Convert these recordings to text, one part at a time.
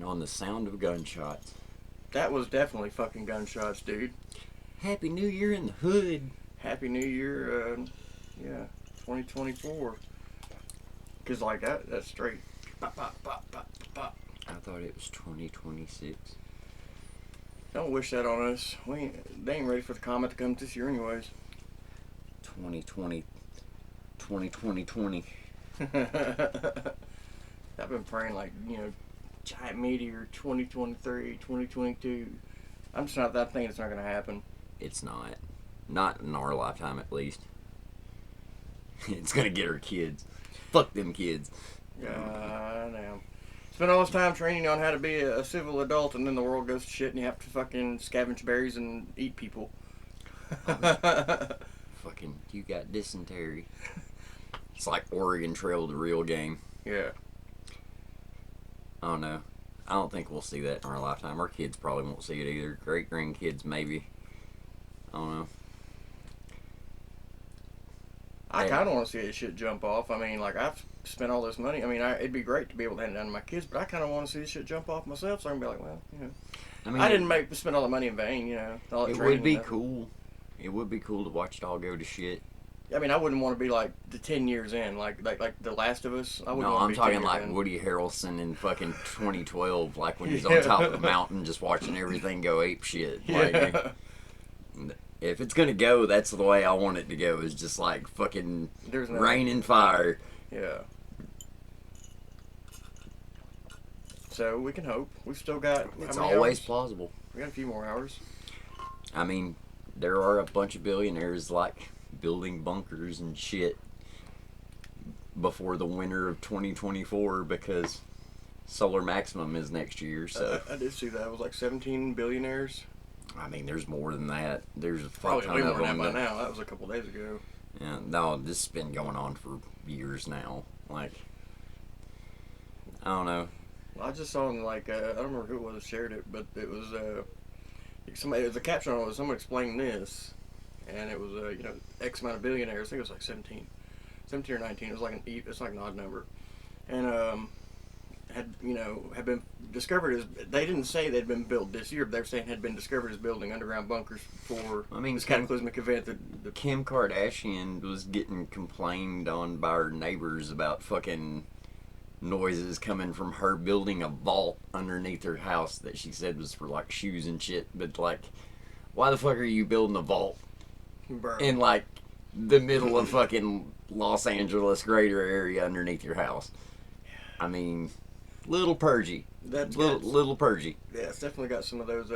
And on the sound of gunshots. That was definitely fucking gunshots, dude. Happy New Year in the hood. Happy New Year, yeah, 2024. Because, like, that's straight. Pop, pop, pop, pop, pop. I thought it was 2026. Don't wish that on us. They ain't ready for the comet to come this year anyways. 2020. 2020. I've been praying, like, giant meteor 2023, 2022. I'm just not that thing. It's not going to happen. It's not. Not in our lifetime, at least. It's going to get our kids. Fuck them kids. Now. Spend all this time training on how to be a civil adult, and then the world goes to shit, and you have to fucking scavenge berries and eat people. Fucking, you got dysentery. It's like Oregon Trail, the real game. Yeah. I don't know. I don't think we'll see that in our lifetime. Our kids probably won't see it either. Great grandkids, maybe. I don't know. I kind of want to see this shit jump off. I mean, like, I've spent all this money. I mean, it'd be great to be able to hand it down to my kids, but I kind of want to see this shit jump off myself, so I can be like, well, I mean, I didn't spend all the money in vain, all that it training would be and cool. It would be cool to watch it all go to shit. I mean, I wouldn't want to be like the 10 years in, like The Last of Us. I wouldn't No, want to I'm be talking 10 years like in. Woody Harrelson in fucking 2012, like when he's on top of the mountain just watching everything go ape shit. Like, Yeah. if it's gonna go, that's the way I want it to go. Is just like fucking There's no rain and fire. Yeah. So we can hope. We've still got. It's how many always hours? plausible. We got a few more hours. I mean, there are a bunch of billionaires like building bunkers and shit before the winter of 2024 because solar maximum is next year. So I did see that. It was like 17 billionaires. I mean, there's more than that. There's a Probably fuck way ton more of than them. that by now. That was a couple days ago. Yeah, no, this has been going on for years now. Like, I don't know. Well, I just saw in I don't remember who it was that shared it, but it was somebody. It was a caption on it. Someone explaining this, and it was X amount of billionaires. I think it was like 17 or 19. It was like it's like an odd number, and had been discovered as, they didn't say they'd been built this year, but they were saying had been discovered as building underground bunkers for this cataclysmic event that Kim Kardashian was getting complained on by her neighbors about fucking noises coming from her building a vault underneath her house that she said was for like shoes and shit. But like, why the fuck are you building a vault in like the middle of fucking Los Angeles greater area underneath your house? I mean, little purgy. That's little purgy. Yeah, it's definitely got some of those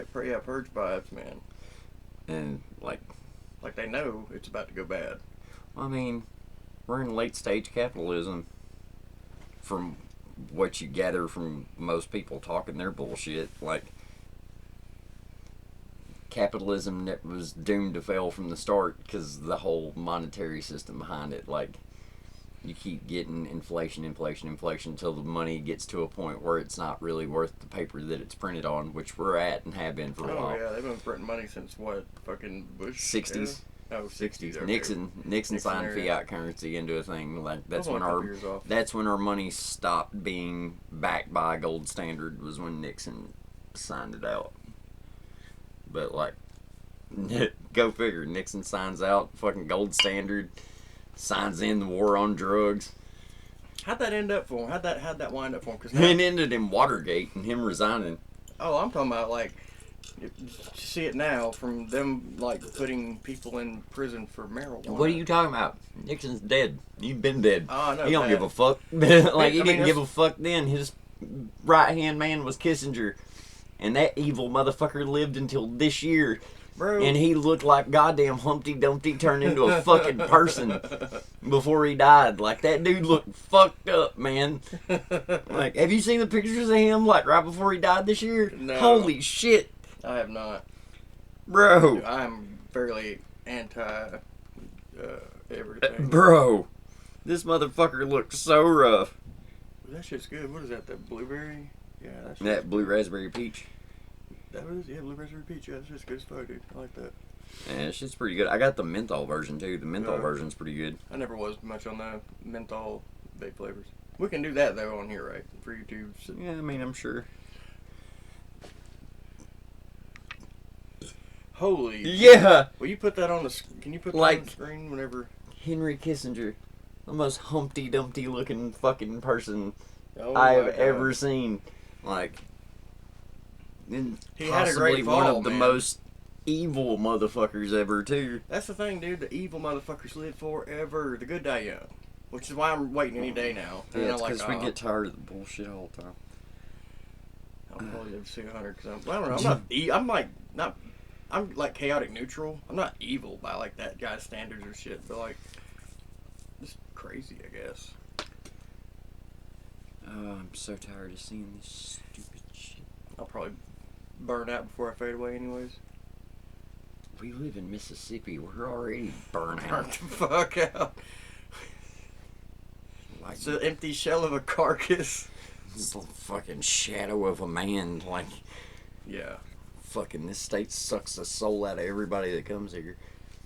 purge vibes, man. And like they know it's about to go bad. I mean, we're in late stage capitalism. From what you gather from most people talking their bullshit, like capitalism that was doomed to fail from the start because the whole monetary system behind it, like. You keep getting inflation until the money gets to a point where it's not really worth the paper that it's printed on, which we're at and have been for a while. Oh, yeah, they've been printing money since what? Fucking Bush? 60s. Yeah? Oh, 60s. Okay. Nixon signed area. fiat currency into a thing. Like That's when our money stopped being backed by a gold standard was when Nixon signed it out. But like, go figure. Nixon signs out fucking gold standard. Signs in the war on drugs. How'd that end up for him? How'd that wind up for him? Cause it ended in Watergate and him resigning. Oh, I'm talking about like, you see it now from them like putting people in prison for marijuana. What are you talking about? Nixon's dead. You've been dead. Oh, I know. He don't give a fuck. Like he didn't give a fuck then. His right hand man was Kissinger, and that evil motherfucker lived until this year. Bro. And he looked like goddamn Humpty Dumpty turned into a fucking person before he died. Like, that dude looked fucked up, man. Like, have you seen the pictures of him, like, right before he died this year? No. Holy shit. I have not. Bro. I'm fairly anti everything. Bro. This motherfucker looked so rough. That shit's good. What is that? That blueberry? Yeah, that blue raspberry peach. That was, yeah, blue raspberry peach. Yeah, that's just good as fuck, dude. I like that. Yeah, that shit's pretty good. I got the menthol version, too. The menthol version's pretty good. I never was much on the menthol vape flavors. We can do that though on here, right? For YouTube. So. Yeah, I mean, I'm sure. Holy. Yeah. Will you put that on the? Can you put that Like- on the screen whenever? Henry Kissinger, the most Humpty Dumpty looking fucking person Oh I've my God. ever seen. Like, and He had a possibly great one fall, of the man. most evil motherfuckers ever too. That's the thing, dude. The evil motherfuckers live forever. The good die young, which is why I'm waiting any day now. And Yeah, it's I'm because we get tired of the bullshit all the time. I'll probably live to see 100 because I don't know. I'm not. I'm like not. I'm like chaotic neutral. I'm not evil by like that guy's standards or shit, but like just crazy, I guess. Oh, I'm so tired of seeing this stupid shit. I'll probably burn out before I fade away, anyways. We live in Mississippi. We're already burnt Burn out. the fuck out. Like, It's an empty shell of a carcass. it's the fucking shadow of a man. Like, Yeah. fucking this state sucks the soul out of everybody that comes here.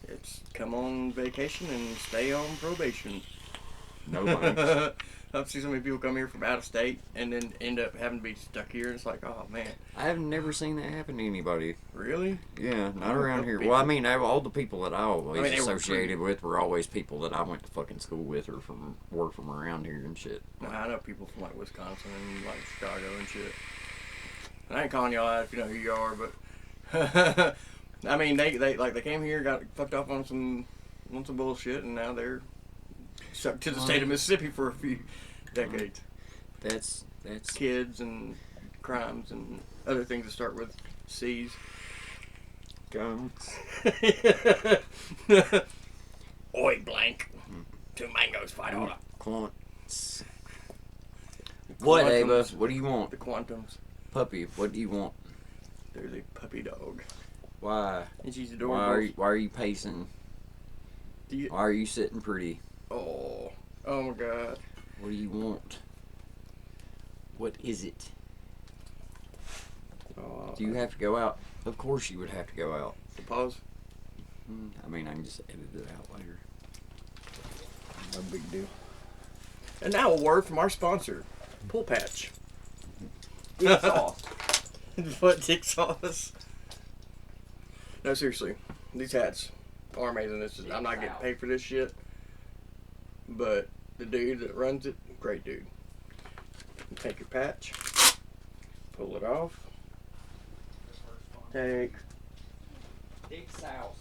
It's come on vacation and stay on probation. No thanks. I've seen so many people come here from out of state and then end up having to be stuck here. And it's like, oh man, I have never seen that happen to anybody. really? Yeah, not Oh, around couple here. people. Well, I mean, all the people that I always I mean, they were associated with were always people that I went to fucking school with or were from around here and shit. No, I know people from like Wisconsin and like Chicago and shit. And I ain't calling y'all out if you know who you are, but I mean, they came here, got fucked off on some bullshit, and now they're stuck to the state of Mississippi for a few decades. That's Kids and crimes and other things that start with C's. guns. Oi, blank. 2 mangoes fight on it. Quants. What, Ava? Quantums. What do you want? The Quantums. Puppy, what do you want? There's a puppy dog. Why? And she's adorable. Why are you pacing? Do you, Why are you sitting pretty? oh my God. What do you want? What is it? Oh, Do you have to go out? Of course you would have to go out. pause? I mean, I can just edit it out later. No big deal. And now a word from our sponsor, Pool Patch. Dick sauce. What, dick sauce? No, seriously, these hats are amazing. I'm not getting paid for this shit, but the dude that runs it, great dude. You take your patch, pull it off, take Dick sauce.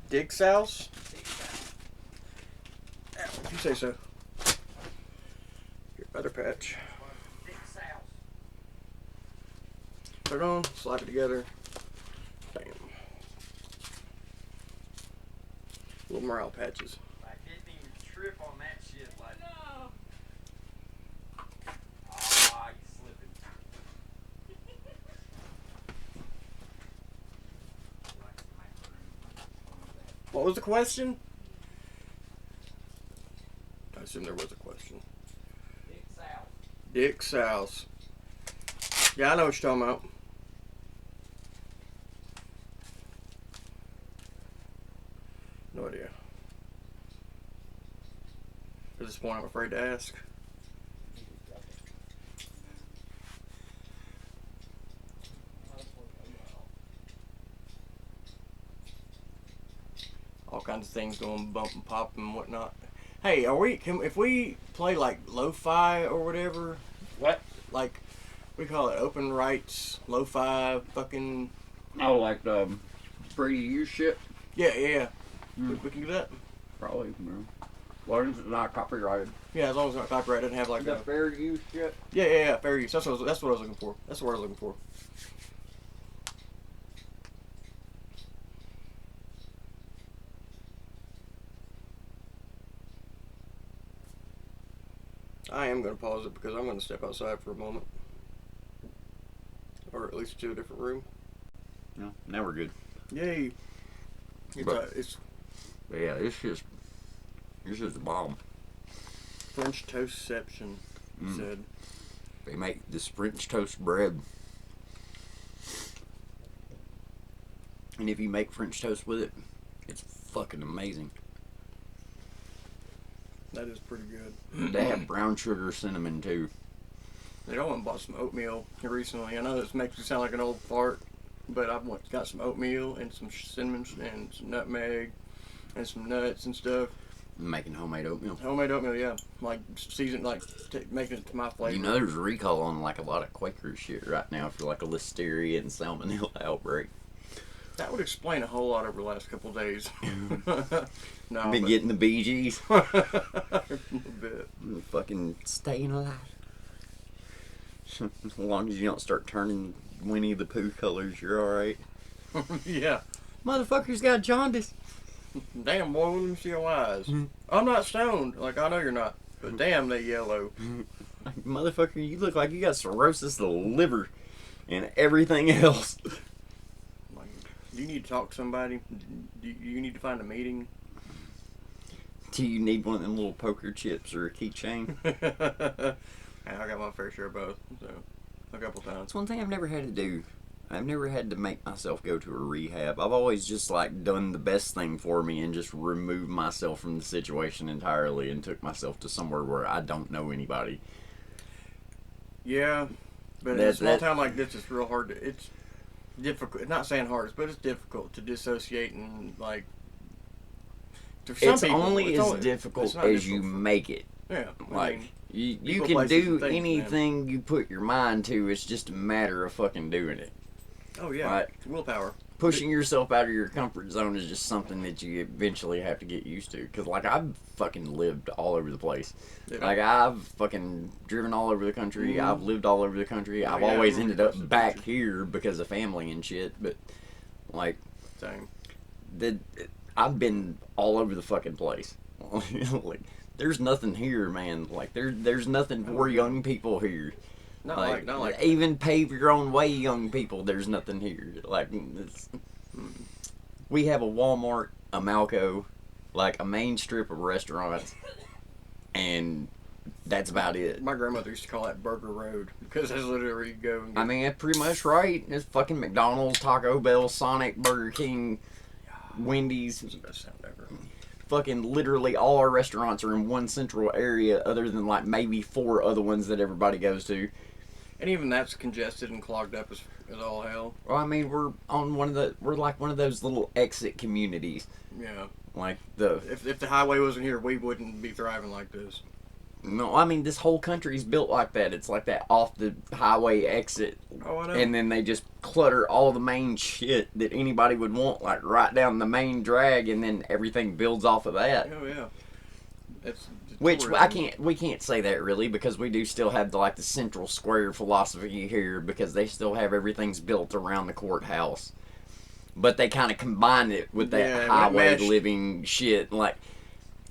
Dick Sauce. If you say so. Your other patch. Dick sauce. Put it on, slap it together. Bam. Little morale patches. I didn't even trip on that shit. Like, no. You slipping. What was the question? I assume there was a question. Dick sauce. Dick Sauce. Yeah, I know what you're talking about. No idea. At this point, I'm afraid to ask. All kinds of things going bump and pop and whatnot. Hey, if we play like lo-fi or whatever? What? Like, we call it open rights, lo-fi, fucking. Oh, like the free to use shit? Yeah. We can do that. Probably, bro. Well, it's not copyrighted. Yeah, as long as it's not copyright, it doesn't have like The a. fair use shit? Yeah, fair use. That's what I was looking for. That's the word I was looking for. I am going to pause it because I'm going to step outside for a moment. Or at least to a different room. No, now we're good. Yay. But- It's Yeah, it's just the bomb. French toastception, said. They make this French toast bread. And if you make French toast with it, it's fucking amazing. That is pretty good. They have brown sugar cinnamon too. I went and bought some oatmeal recently. I know this makes me sound like an old fart, but I've got some oatmeal and some cinnamon and some nutmeg and some nuts and stuff. Making homemade oatmeal. Homemade oatmeal, yeah. Like season, like making it to my flavor. You know, there's a recall on like a lot of Quaker shit right now for like a listeria and salmonella outbreak. That would explain a whole lot over the last couple of days. No, Been getting the BGs. a little bit. Fucking staying alive. As long as you don't start turning Winnie the Pooh colors, you're alright. Yeah. Motherfucker's got jaundice. Damn, boy, let me see your eyes. I'm not stoned. Like, I know you're not. But damn, they yellow. Motherfucker, you look like you got cirrhosis of the liver and everything else. Like, do you need to talk to somebody? Do you need to find a meeting? Do you need one of them little poker chips or a keychain? I got my fair share of both, so a couple times. That's one thing I've never had to do. I've never had to make myself go to a rehab. I've always just like done the best thing for me and just removed myself from the situation entirely and took myself to somewhere where I don't know anybody. Yeah, but in a small town like this, it's real hard to. It's difficult. Not saying hard, but it's difficult to dissociate and like. To some It's people, only it's as only, difficult it's as not you difficult. make it. Yeah, Like, you people, can places, do and things, anything you put your mind to. It's just a matter of fucking doing it. Oh yeah, Right. willpower. Pushing yourself out of your comfort zone is just something that you eventually have to get used to. Because, like, I've fucking lived all over the place. Yeah. Like, I've fucking driven all over the country. Mhm. I've lived all over the country. Oh, I've yeah, I always remember ended up across the back country. here because of family and shit. But, like, Same. I've been all over the fucking place. Like, there's nothing here, man. Like, there's nothing for young people here. Not Like, like even pave your own way, young people. There's nothing here. Like, we have a Walmart, a Malco, like a main strip of restaurants, and that's about it. My grandmother used to call that Burger Road because that's literally where you go and get. I mean, that's pretty much right. It's fucking McDonald's, Taco Bell, Sonic, Burger King, Wendy's. It's the best sound ever. Fucking literally all our restaurants are in one central area, other than like maybe 4 other ones that everybody goes to. And even that's congested and clogged up as all hell. Well, I mean, we're like one of those little exit communities. Yeah. Like the If the highway wasn't here, we wouldn't be thriving like this. no, I mean this whole country is built like that. It's like that off the highway exit, Oh, I know. and then they just clutter all the main shit that anybody would want, like right down the main drag, and then everything builds off of that. Oh yeah. It's Which tourism. we can't say that really because we do still have the central square philosophy here because they still have everything's built around the courthouse, but they kind of combine it with that Yeah, highway meshed. living shit. Like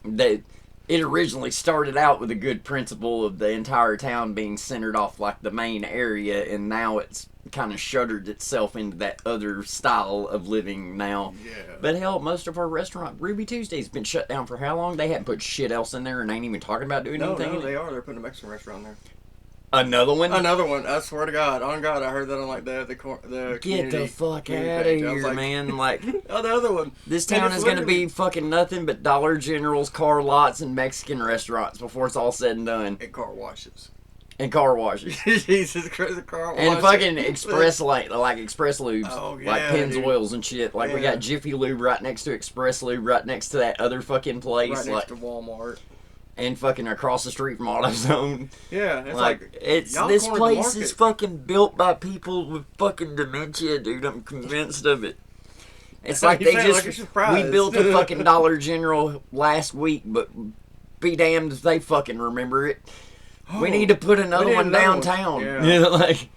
it originally started out with a good principle of the entire town being centered off like the main area, and now it's kind of shuttered itself into that other style of living now. Yeah. But hell, most of our restaurant, Ruby Tuesday's been shut down for how long? They haven't put shit else in there and ain't even talking about doing No, anything. no, they are. They're putting a Mexican restaurant there. Another one? Another one. I swear to God. On God, I heard that on like the Get community. the fuck community out of page. I was here, like, man. Like, Oh, the other one. this And town it's is going to literally- be fucking nothing but Dollar Generals, car lots, and Mexican restaurants before it's all said and done. And car washes. And car washes. Jesus Christ, the car washes. And fucking express like express lubes, Oh, like yeah, Pennzoils and shit. Like we Yeah. got Jiffy Lube right next to Express Lube, right next to that other fucking place, Right like, next to Walmart. and fucking across the street from AutoZone. Yeah, it's Like it's y'all this cornered the place is market. fucking built by people with fucking dementia, dude. I'm convinced of it. It's like You they sound like just you're surprised. we built a fucking Dollar General last week, but be damned if they fucking remember it. We need to put another need one another one. downtown. Yeah. You know, like.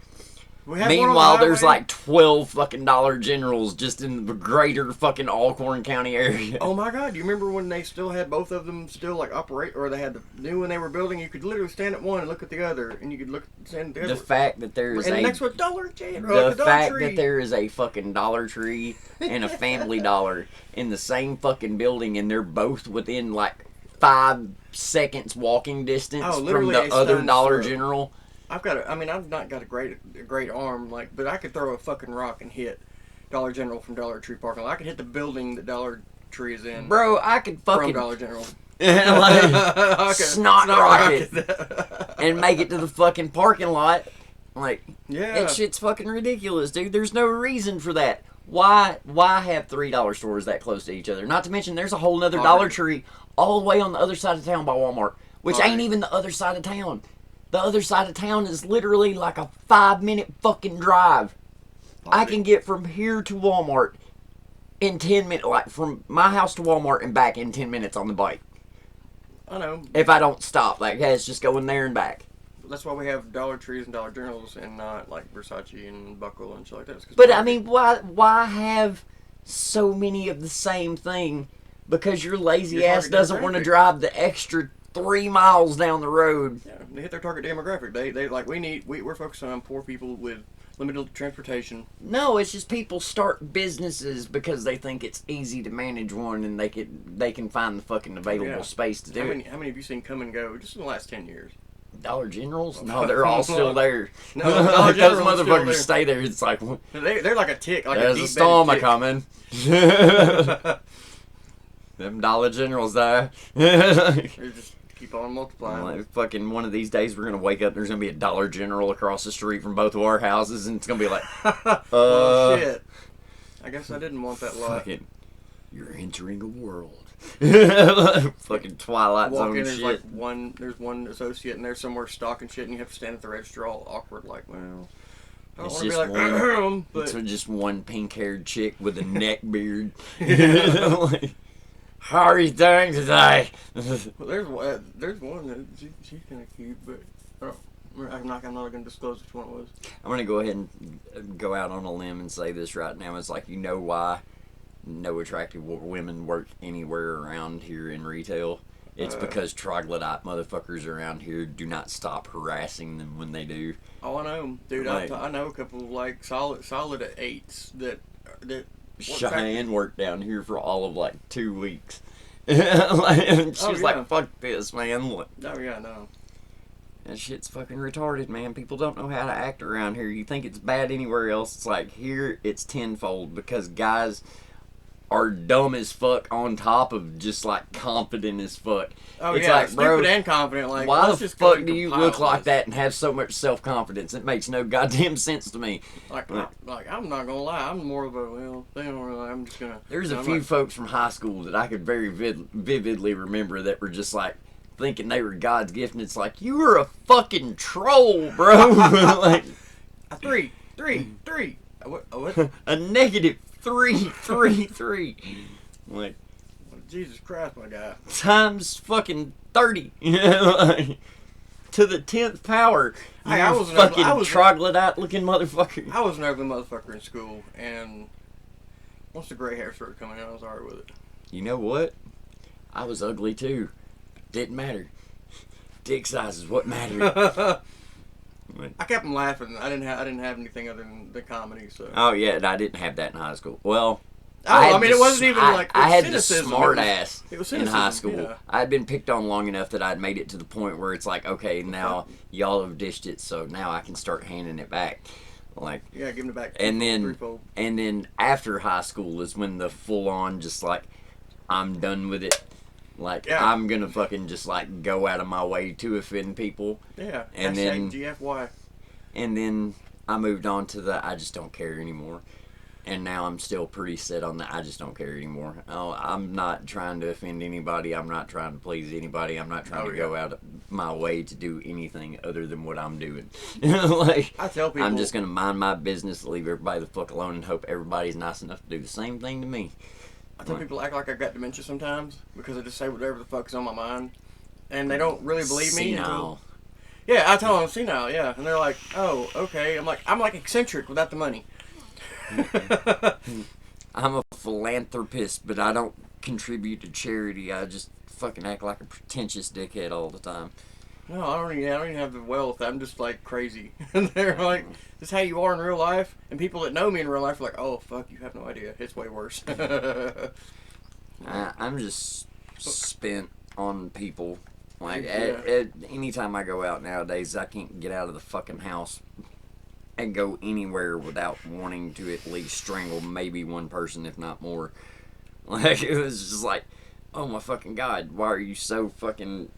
We have one on the Meanwhile, there's highway. like 12 fucking Dollar Generals just in the greater fucking Alcorn County area. Oh my God! Do you remember when they still had both of them still like operate, or they had the new one they were building? You could literally stand at one and look at the other, and you could stand at the The other. fact that there is And a next one, Dollar General. the fact that there is a fucking Dollar Tree and a Family Dollar in the same fuking building, and they're both within like 5 seconds walking distance Oh, from literally the a other stone's Dollar throw. General. I've not got a great arm, but I could throw a fucking rock and hit Dollar General from Dollar Tree parking lot. I could hit the building that Dollar trees in Bro, I could from fucking Dollar General. like Okay. snot rocket and make it to the fucking parking lot. Like, Yeah. that shit's fucking ridiculous, dude. There's no reason for that. Why have $3 stores that close to each other? Not to mention, there's a whole nother Dollar Tree all the way on the other side of town by Walmart, which ain't even the other side of town. The other side of town is literally like a 5-minute fucking drive. I can get from here to Walmart in 10 minutes, like from my house to Walmart and back in 10 minutes on the bike. I know. If I don't stop, like, hey, it's just going there and back. That's why we have Dollar Trees and Dollar Generals and not like Versace and Buckle and shit like that. But I mean, why have so many of the same thing? Because your lazy ass doesn't want to drive the extra 3 miles down the road. Yeah, they hit their target demographic. They like we're focused on poor people with limited transportation. No, it's just people start businesses because they think it's easy to manage one and they can find the fucking available space to do it. How many have you seen come and go just in the last 10 years? Dollar Generals? No, they're all still there. No, Dollar those Generals motherfuckers there. stay there. It's like, they're like a tick. Like there's a a storm tick. coming. Them Dollar Generals there. They just keep on multiplying. Like, fucking one of these days we're gonna wake up. There's gonna be a Dollar General across the street from both of our houses, and it's gonna be like, well, shit. I guess I didn't want that lot. Fucking, you're entering a world. Fucking Twilight Walk Zone in, there's shit. like there's one associate in there somewhere stocking shit, and you have to stand at the register all awkward, like, well, I don't It's want to be just like, one- but It's just one pink-haired chick with a neck beard. Like, how are you doing today? well, there's one that she's kind of cute, but I'm not going to disclose which one it was. I'm gonna go ahead and go out on a limb and say this right now. It's like, you know why no attractive women work anywhere around here in retail? It's because troglodyte motherfuckers around here do not stop harassing them when they do. Oh, I know, dude. Like, I know a couple of like solid at 8s that. Cheyenne worked down here for all of like 2 weeks. Like, she was like, fuck this, man. Oh yeah, no. That shit's fucking retarded, man. People don't know how to act around here. You think it's bad anywhere else. It's like, here it's tenfold because guys are dumb as fuck on top of just like confident as fuck. Oh it's yeah, like, stupid bro, and confident. Like, why the just fuck do you look like that and have so much self-confidence? It makes no goddamn sense to me. Like I'm not gonna lie, I'm more of a I'm just gonna. There's a few folks from high school that I could very vividly remember that were just like thinking they were God's gift, and it's like, you were a fucking troll, bro. Like a three. What? A negative 333. Like, Jesus Christ, my guy. times fucking 30. Like, to the 10th power. Hey, You I was an fucking ugly- I was- troglodyte looking motherfucker. I was an ugly motherfucker in school, and once the gray hair started coming out, I was alright with it. You know what? I was ugly too. Didn't matter. Dick size is what mattered. I kept them laughing. I didn't have anything other than the comedy. So. Oh yeah, and I didn't have that in high school. Well, I mean, it wasn't even like I had the cynicism. smart ass It was in cynicism, high school. yeah. I had been picked on long enough that I'd made it to the point where it's like, okay, now y'all have dished it, so now I can start handing it back. Like, Yeah, giving it back. and then threefold. and then after high school is when the full on just like, I'm done with it. Like, Yeah. I'm gonna fucking just like go out of my way to offend people. Yeah, and hashtag then- GFY. And then I moved on to the I just don't care anymore. And now I'm still pretty set on the I just don't care anymore. Oh, I'm not trying to offend anybody. I'm not trying to please anybody. I'm not trying to go out of my way to do anything other than what I'm doing. Like, I tell people I'm just going to mind my business, leave everybody the fuck alone, and hope everybody's nice enough to do the same thing to me. I tell people act like I got dementia sometimes because I just say whatever the fuck's on my mind, and they don't really believe me. Senile. Yeah, I tell them I'm senile. Yeah, and they're like, "Oh, okay." I'm like eccentric without the money. I'm a philanthropist, but I don't contribute to charity. I just fucking act like a pretentious dickhead all the time. No, I don't even have the wealth. I'm just like crazy. And they're like, "This is how you are in real life." And people that know me in real life are like, "Oh, fuck, you have no idea. It's way worse." I'm just spent on people. Like, Yeah. anytime I go out nowadays, I can't get out of the fucking house and go anywhere without wanting to at least strangle maybe one person, if not more. Like, it was just like, oh my fucking God, why are you so fucking,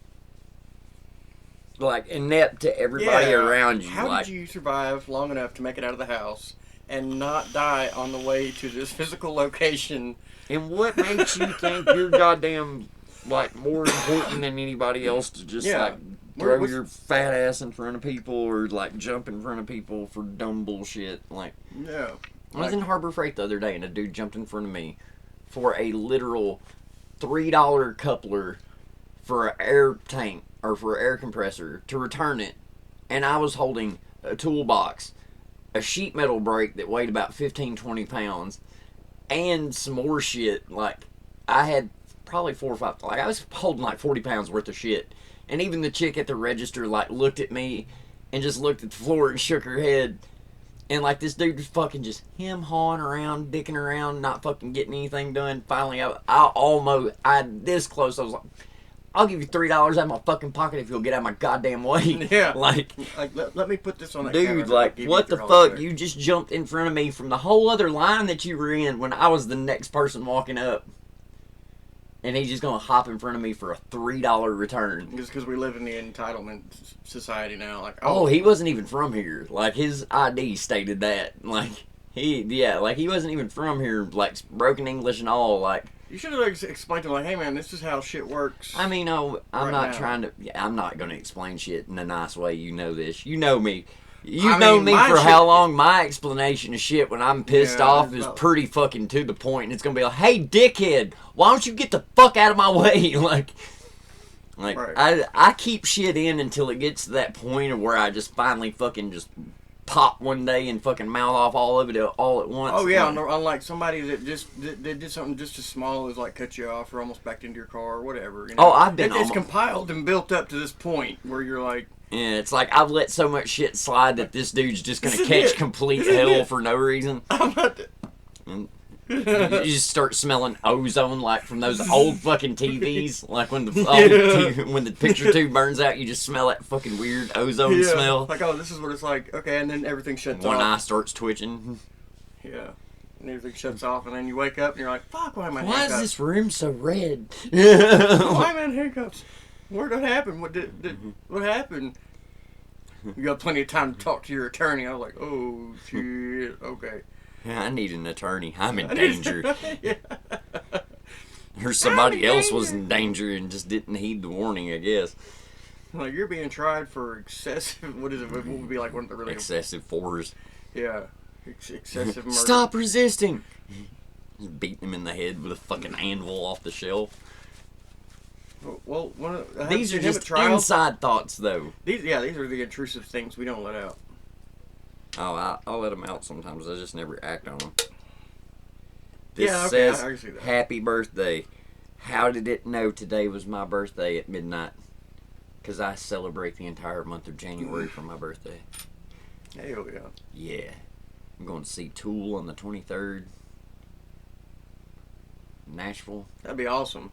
like, inept to everybody around you? How like, did you survive long enough to make it out of the house and not die on the way to this physical location? And what makes you think you're goddamn, like, more important than anybody else to just, like, throw your fat ass in front of people or, like, jump in front of people for dumb bullshit? Like, yeah. I was in Harbor Freight the other day and a dude jumped in front of me for a literal $3 coupler for an air tank or for an air compressor to return it. And I was holding a toolbox, a sheet metal brake that weighed about 15-20 pounds, and some more shit. Like, I had probably 4 or 5, like, I was holding like 40 pounds worth of shit. And even the chick at the register, like, looked at me and just looked at the floor and shook her head. And, like, this dude was fucking just hawing around, dicking around, not fucking getting anything done. Finally, I this close, I was like, I'll give you $3 out of my fucking pocket if you'll get out of my goddamn way. Yeah. Like, let me put this on that dude, camera. like, what the fuck? You just jumped in front of me from the whole other line that you were in when I was the next person walking up. And he's just gonna hop in front of me for a $3 return. Just because we live in the entitlement society now. Like, oh, he wasn't even from here. Like, his ID stated that. Like, he wasn't even from here. Like, broken English and all. Like, you should have explained to him, like, hey man, this is how shit works. I mean, no, I'm not trying to. I'm not gonna explain shit in a nice way. You know this. You know me. You've known me for how long? My explanation of shit when I'm pissed off is pretty fucking to the point. And it's gonna be like, hey, dickhead, why don't you get the fuck out of my way? like, right. I keep shit in until it gets to that point of where I just finally fucking just pop one day and fucking mouth off all of it all at once. Oh yeah, unlike somebody that they did something just as small as like cut you off or almost backed into your car or whatever. You know? Oh, I've been. It's compiled and built up to this point where you're like. Yeah, it's like I've let so much shit slide that this dude's just gonna catch complete hell for no reason. I'm not. And you just start smelling ozone like from those old fucking TVs. Like when when the picture tube burns out, you just smell that fucking weird ozone smell. Like, oh, this is what it's like. Okay, and then everything shuts off. One eye starts twitching. Yeah. And everything shuts off, and then you wake up and you're like, fuck, why am I in handcuffs? Why is this room so red? Why am I in handcuffs? Where'd that happen? What happened? You got plenty of time to talk to your attorney. I was like, oh, shit, okay. Yeah, I need an attorney. I'm in danger. Or somebody else was in danger and just didn't heed the warning, I guess. Like, you're being tried for excessive, what is it? What would be like one of the really... Excessive force. Yeah. Excessive murder. Stop resisting! Just beating him in the head with a fucking anvil off the shelf. Well, these are just inside thoughts, though. These are the intrusive things we don't let out. Oh, I'll let them out sometimes. I just never act on them. This says, I see that. Happy birthday. How did it know today was my birthday at midnight? Because I celebrate the entire month of January for my birthday. Hell yeah. Yeah. I'm going to see Tool on the 23rd. Nashville. That'd be awesome.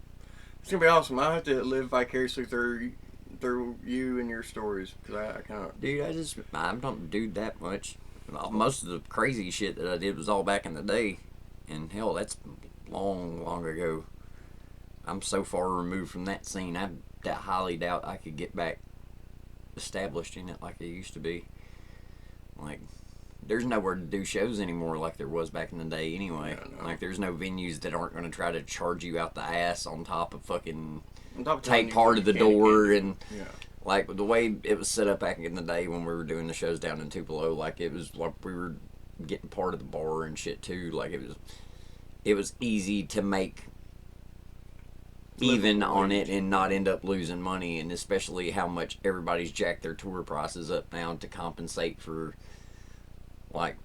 It's going to be awesome. I have to live vicariously through you and your stories. Because I kind of... Dude, I don't do that much. Most of the crazy shit that I did was all back in the day. And hell, that's long, long ago. I'm so far removed from that scene, I highly doubt I could get back established in it like I used to be. Like, there's nowhere to do shows anymore like there was back in the day anyway. Yeah, no. Like, there's no venues that aren't going to try to charge you out the ass on top of fucking take part of the door. And, like, the way it was set up back in the day when we were doing the shows down in Tupelo, like, it was like we were getting part of the bar and shit, too. Like, it was easy to make even on it and not end up losing money, and especially how much everybody's jacked their tour prices up now to compensate for, like,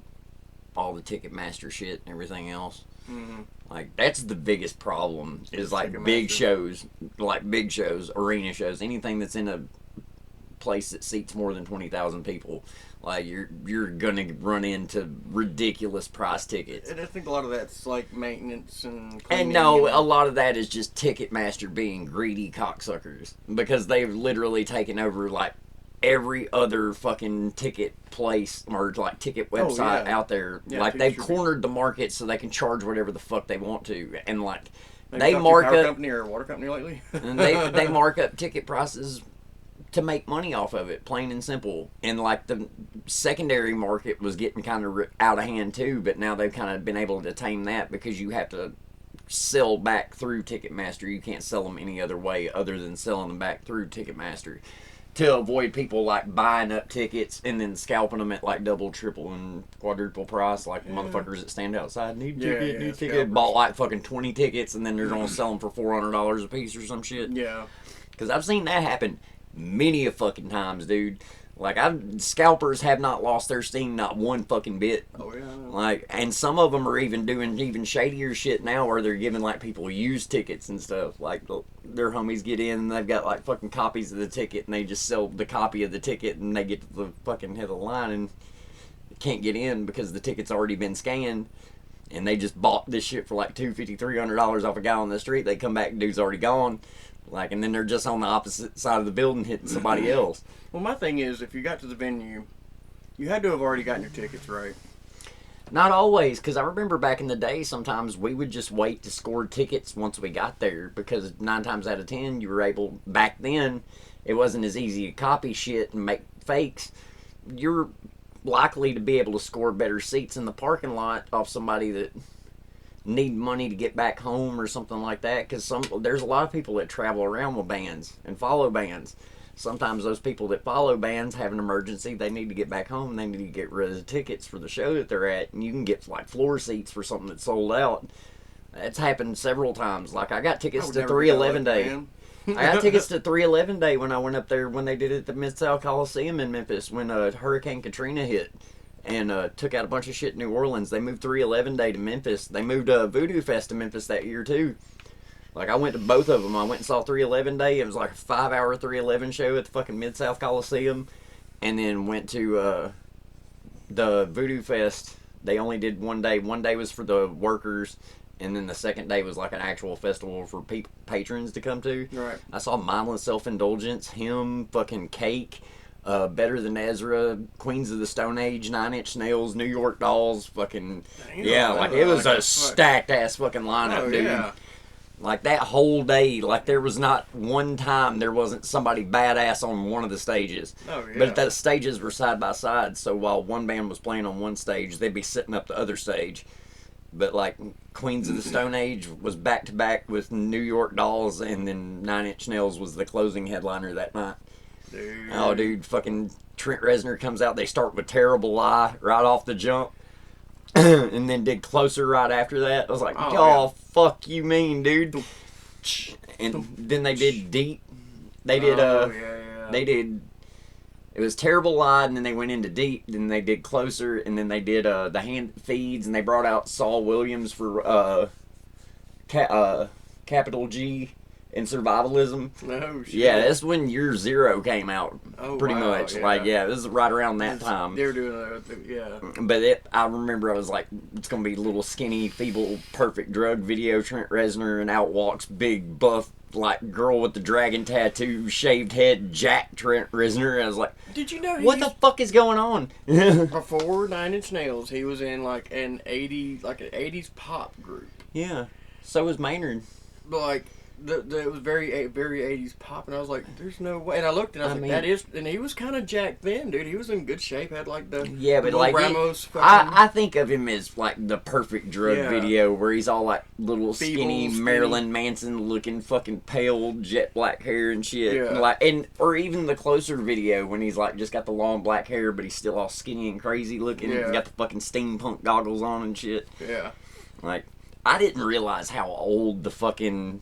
all the Ticketmaster shit and everything else. Mm-hmm. Like, that's the biggest problem is, like, big shows, arena shows, anything that's in a place that seats more than 20,000 people. Like, you're gonna run into ridiculous price tickets. And I think a lot of that's like maintenance and cleaning. And no, a lot of that is just Ticketmaster being greedy cocksuckers. Because they've literally taken over, like, every other fucking ticket place or like ticket website out there. Yeah, like they've cornered the market so they can charge whatever the fuck they want to, and like they mark power up company or water company lately. and they mark up ticket prices to make money off of it, plain and simple. And like the secondary market was getting kind of out of hand too, but now they've kind of been able to tame that because you have to sell back through Ticketmaster. You can't sell them any other way other than selling them back through Ticketmaster to avoid people like buying up tickets and then scalping them at like double, triple, and quadruple price, like motherfuckers that stand outside need ticket, bought like fucking 20 tickets and then they're gonna sell them for $400 a piece or some shit. Yeah, because I've seen that happen many a fucking times, dude. Like, scalpers have not lost their steam not one fucking bit. Oh yeah. Like, and some of them are even doing even shadier shit now, where they're giving like people used tickets and stuff. Like, their homies get in and they've got like fucking copies of the ticket, and they just sell the copy of the ticket, and they get to the fucking head of the line and can't get in because the ticket's already been scanned, and they just bought this shit for like $250, $300 off a guy on the street. They come back, dude's already gone. Like, and then they're just on the opposite side of the building hitting somebody else. Well, my thing is, if you got to the venue, you had to have already gotten your tickets, right? Not always, because I remember back in the day, sometimes we would just wait to score tickets once we got there, because 9 times out of 10, you were able, back then, it wasn't as easy to copy shit and make fakes. You're likely to be able to score better seats in the parking lot off somebody that need money to get back home or something like that, because there's a lot of people that travel around with bands and follow bands. Sometimes those people that follow bands have an emergency, they need to get back home, they need to get rid of the tickets for the show that they're at, and you can get like floor seats for something that's sold out. That's happened several times. Like, I got tickets to 311 Day. I got tickets to 311 Day when I went up there when they did it at the N.s.o.s Coliseum in Memphis when Hurricane Katrina hit and took out a bunch of shit in New Orleans. They moved 311 Day to Memphis. They moved Voodoo Fest to Memphis that year too. Like, I went to both of them. I went and saw 311 Day. It was like a 5-hour 311 show at the fucking Mid-South Coliseum. And then went to the Voodoo Fest. They only did one day. One day was for the workers. And then the second day was like an actual festival for patrons to come to. Right. I saw Mindless Self-Indulgence, him, fucking Cake, Better Than Ezra, Queens of the Stone Age, 9 Inch Nails, New York Dolls, fucking... Yeah, like, it was a stacked-ass fucking lineup, dude. Yeah. Like, that whole day, like, there was not one time there wasn't somebody badass on one of the stages. Oh, yeah. But the stages were side by side, so while one band was playing on one stage, they'd be sitting up the other stage. But, like, Queens of the Stone Age was back-to-back with New York Dolls, and then 9 Inch Nails was the closing headliner that night. Dude. Oh, dude, fucking Trent Reznor comes out. They start with Terrible Lie right off the jump. And then did Closer right after that. I was like, oh fuck you mean, dude. And then they did Deep. They did, they did, it was Terrible Lie, and then they went into Deep, then they did Closer, and then they did the Hand Feeds, and they brought out Saul Williams for Capital G and Survivalism. No shit. Yeah, that's when Year Zero came out, pretty much. Yeah. Like, yeah, this is right around that time. They were doing yeah. But I remember I was like, it's going to be a little skinny, feeble, perfect drug video, Trent Reznor, and out walks big, buff, like, girl with the dragon tattoo, shaved head, Jack Trent Reznor. And I was like, did you know what the fuck is going on? Before 9 Inch Nails, he was in like an 80s pop group. Yeah, so was Maynard. But like, it was very 80s pop, and I was like, there's no way. And I looked, and I was like, that is, and he was kind of jacked then, dude. He was in good shape, had like the but like Ramos. I think of him as like the perfect drug video where he's all like little skinny Marilyn Manson looking, fucking pale, jet black hair and shit. Yeah. Or even the Closer video when he's like just got the long black hair, but he's still all skinny and crazy looking. Yeah. Got the fucking steampunk goggles on and shit. Yeah. Like, I didn't realize how old the fucking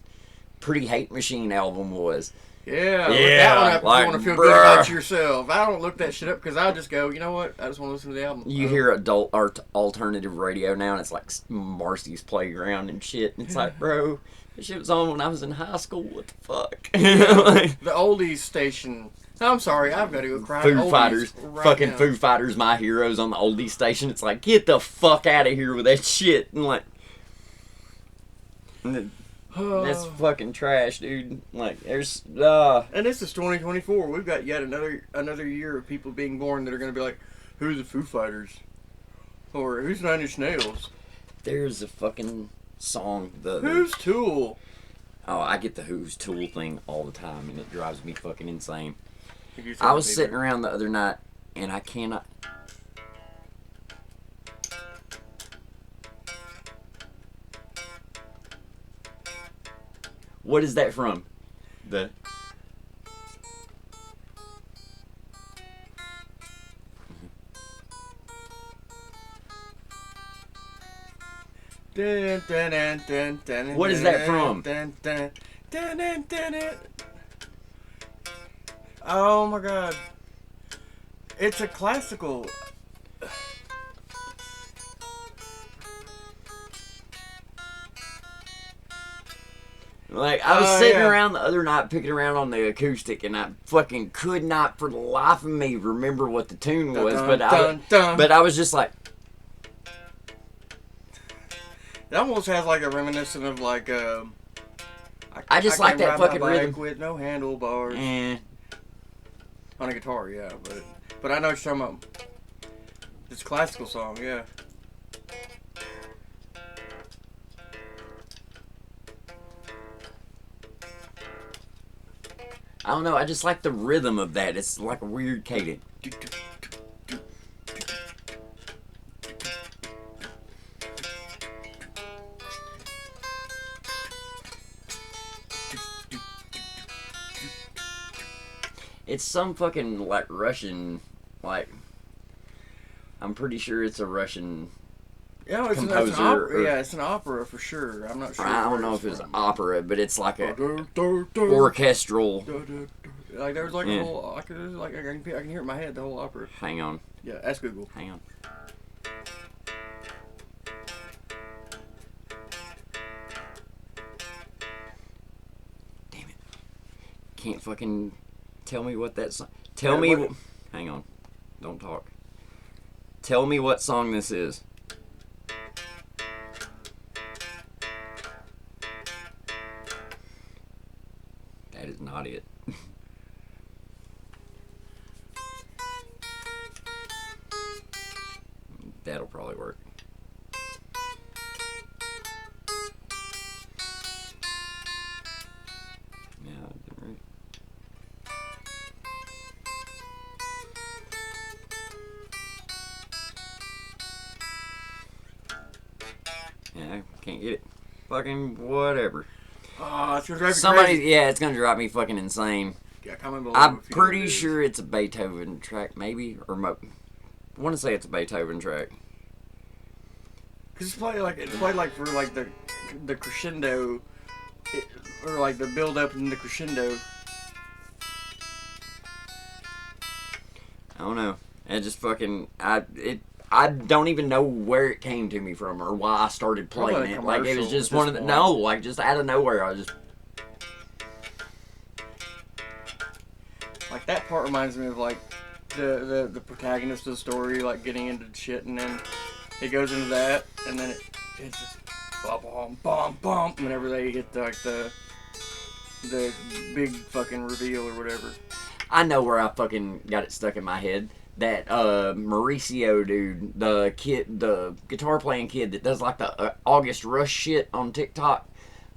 Pretty Hate Machine album was. Yeah, that one up, like, you want to feel good about yourself. I don't look that shit up because I'll just go, you know what? I just want to listen to the album. You hear adult art alternative radio now, and it's like Marcy's Playground and shit. And it's like, bro, this shit was on when I was in high school. What the fuck? The oldies station. I'm sorry, I've got to go cry. Foo Fighters, right fucking now. Foo Fighters, My Heroes on the oldies station. It's like, get the fuck out of here with that shit. And like, That's fucking trash, dude. Like, there's And this is 2024. We've got yet another year of people being born that are going to be like, who's the Foo Fighters? Or who's Nine Inch Nails? there's a fucking song. Who's Tool? Oh, I get the Who's Tool thing all the time, and it drives me fucking insane. I was sitting around the other night, and I cannot. What is that from? The. What is that from? Oh my god. It's a classical. Like, I was sitting around the other night picking around on the acoustic, and I fucking could not for the life of me remember what the tune was, but I was just like... It almost has like a reminiscent of like I just like that fucking rhythm. With no handlebars. On a guitar, yeah, but I know what you're talking about. It's a classical song, yeah. I don't know, I just like the rhythm of that. It's like a weird cadence. It's some fucking, like, Russian, like, I'm pretty sure it's a Russian composer. It's an opera. Yeah, it's an opera for sure. I'm not sure. I don't know if it's opera, but it's like a orchestral. Like there's like a whole, I can hear it in my head, the whole opera. Hang on. Yeah, ask Google. Hang on. Damn it. Can't fucking tell me what that song... Tell me... Hang on. Don't talk. Tell me what song this is. That is not it. That'll probably work. Yeah, right. Yeah, can't get it. Fucking whatever. Oh, it's gonna drive you crazy. Yeah, it's gonna drive me fucking insane. Yeah, comment below. I'm pretty sure it's a Beethoven track, maybe, or I want to say it's a Beethoven track. Cause it's played like for like the crescendo, or like the build up and the crescendo. I don't know. I just fucking I don't even know where it came to me from or why I started playing it. Like it was just one of the like just out of nowhere. I just like that part reminds me of like the protagonist of the story like getting into shit, and then it goes into that, and then it's just bum bum bum whenever they hit like the big fucking reveal or whatever. I know where I fucking got it stuck in my head. That Mauricio dude, the guitar playing kid that does like the August Rush shit on TikTok.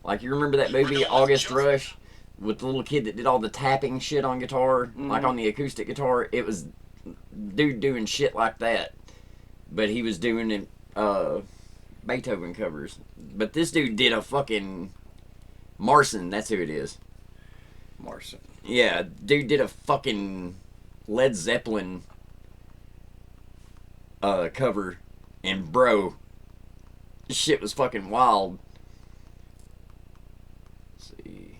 Like you remember that movie August Rush with the little kid that did all the tapping shit on guitar, like on the acoustic guitar. It was dude doing shit like that, but he was doing it Beethoven covers. But this dude did a fucking Marson. That's who it is. Marson. Yeah, dude did a fucking Led Zeppelin cover, and bro, this shit was fucking wild. Let's see.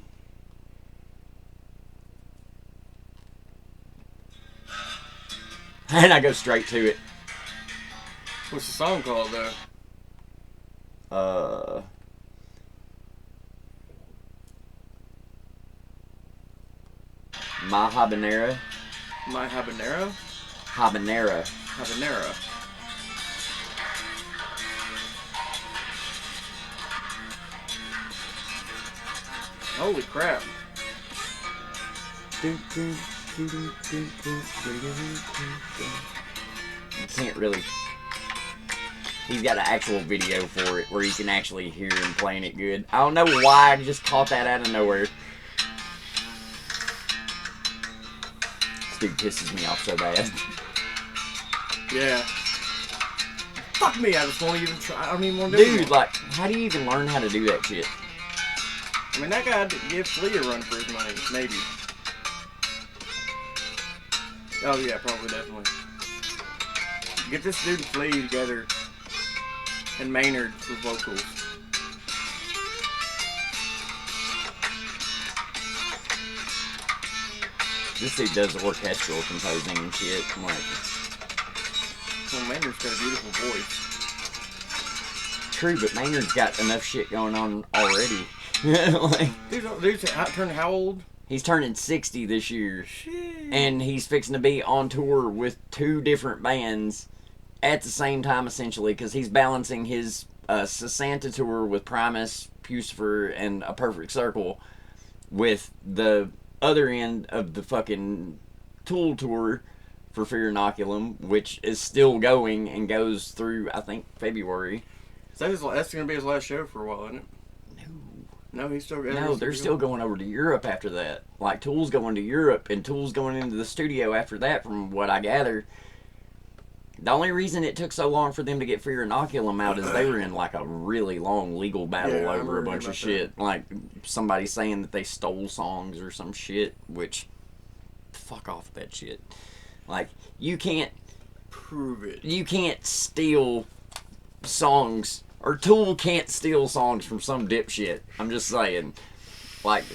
And I go straight to it. What's the song called though? My Habanera. My Habanero? Habanera. Habanera. Holy crap. You can't really. He's got an actual video for it where you can actually hear him playing it good. I don't know why I just caught that out of nowhere. This dude pisses me off so bad. Yeah. Fuck me, I just won't even try. I don't even want to do it. Dude, like, how do you even learn how to do that shit? I mean, that guy did give Flea a run for his money, maybe. Oh yeah, probably, definitely. Get this dude and Flea together, and Maynard for vocals. This dude does orchestral composing and shit. I'm like, Well, Maynard's got a beautiful voice. true, but Maynard's got enough shit going on already. Like, Dude's turning how old? he's turning 60 this year. Shit. And he's fixing to be on tour with 2 different bands at the same time, essentially, because he's balancing his Santa tour with Primus, Pucifer, and A Perfect Circle with the other end of the fucking Tool tour for Fear Inoculum, which is still going and goes through, I think, February. So that's going to be his last show for a while, isn't it? No, he's still. No, they're still going over to Europe after that. Like, Tool's going to Europe, and Tool's going into the studio after that, from what I gather. The only reason it took so long for them to get Fear Inoculum out is they were in, like, a really long legal battle over a bunch of shit. Like, somebody saying that they stole songs or some shit, which, fuck off that shit. Like, you can't prove it. You can't steal songs, or Tool can't steal songs from some dipshit. I'm just saying. Like,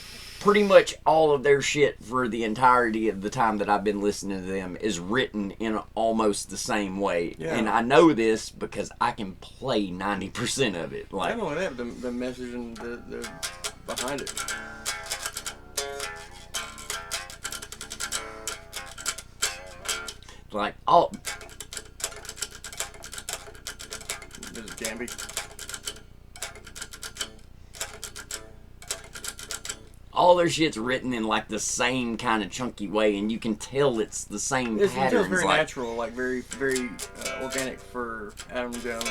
pretty much all of their shit for the entirety of the time that I've been listening to them is written in almost the same way. Yeah. And I know this because I can play 90% of it. Like, not only that, the message and the behind it. like all This is Gamby. all their shit's written in like the same kind of chunky way, and you can tell it's the same It's patterns. very like, natural, like very organic for Adam Jones.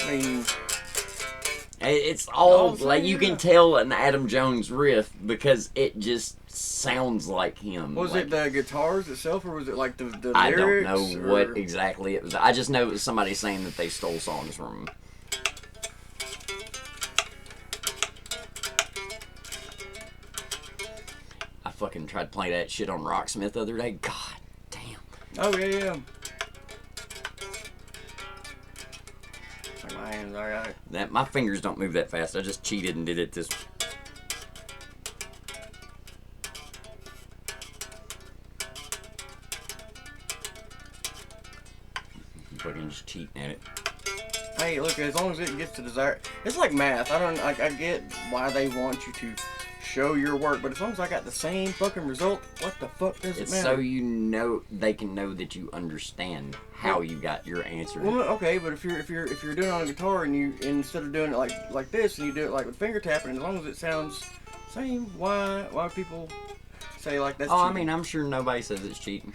I mean, it's all No, like you yeah. can tell an Adam Jones riff because it just sounds like him. was like, it the guitars itself, or was it like the I don't lyrics? know or... what exactly it was. I just know it was somebody saying that they stole songs from him. I fucking tried to play that shit on Rocksmith the other day. God damn. Oh yeah. Like my hands, alright. That my fingers don't move that fast. I just cheated and did it this. Fucking just cheating at it. Hey, look, as long as it gets to desired, it's like math. I get why they want you to show your work, but as long as I got the same fucking result, what the fuck does it It's matter? so you know they can know that you understand how you got your answer. Well, okay, but if you're doing it on a guitar and you instead of doing it like this and you do it like with finger tapping, as long as it sounds same, why people say like that's Oh, I cheating? mean, I'm sure nobody says it's cheating.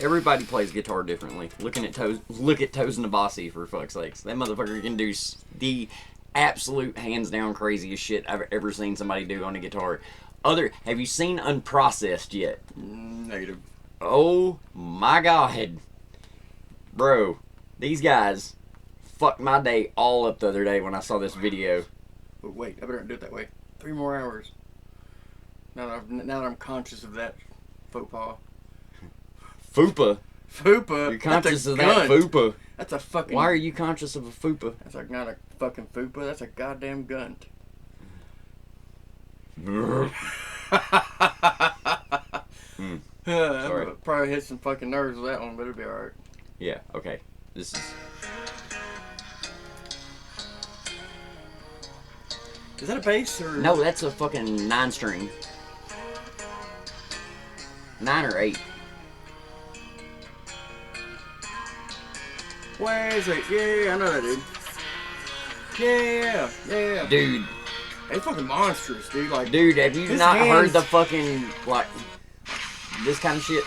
Everybody plays guitar differently. Look at Toes Nabasi, for fuck's sakes. That motherfucker can do the absolute hands down craziest shit I've ever seen somebody do on a guitar. Have you seen Unprocessed yet? Negative. Oh my god. Bro, these guys fucked my day all up the other day when I saw this video. But wait, I better not do it that way. 3 more hours. Now that I'm conscious of that faux pas. Fupa. Fupa. You're conscious that's a of that gun. fupa. That's a fucking. Why are you conscious of a fupa? That's like not a fucking fupa. That's a goddamn gun. Sorry. Probably hit some fucking nerves with that one, but it'll be alright. Yeah, okay. This is... Is that a bass or? No, that's a fucking 9-string. 9 or 8. Where's it? Yeah, I know that dude. Yeah. Dude, It's fucking monstrous, dude. Like, dude, have you his not heard hands- the fucking, like, this kind of shit?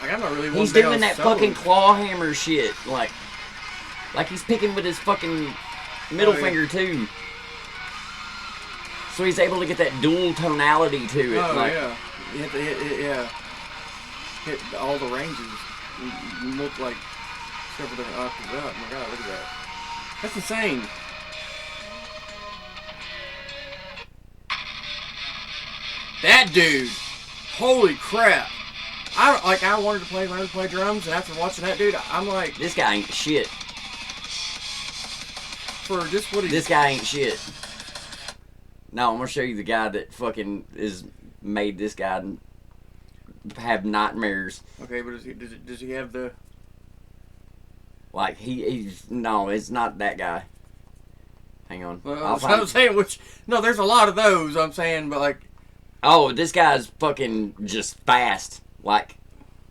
Like, I'm not really one He's bit doing on that sewing. fucking claw hammer shit, like he's picking with his fucking middle finger too. So he's able to get that dual tonality to it. Oh like, yeah, you have to hit all the ranges. You look like several different octaves up. Oh my god, look at that. That's insane. That dude, holy crap! I wanted to learn to play drums, and after watching that dude, I'm like, this guy ain't shit. for just what he. This guy ain't shit. No, I'm gonna show you the guy that fucking is made this guy have nightmares. Okay, but does he have the? Like he's no, it's not that guy. Hang on. Well, I'll that's what I'm find- saying. Which no, there's a lot of those. I'm saying, but like, Oh, this guy's fucking just fast. Like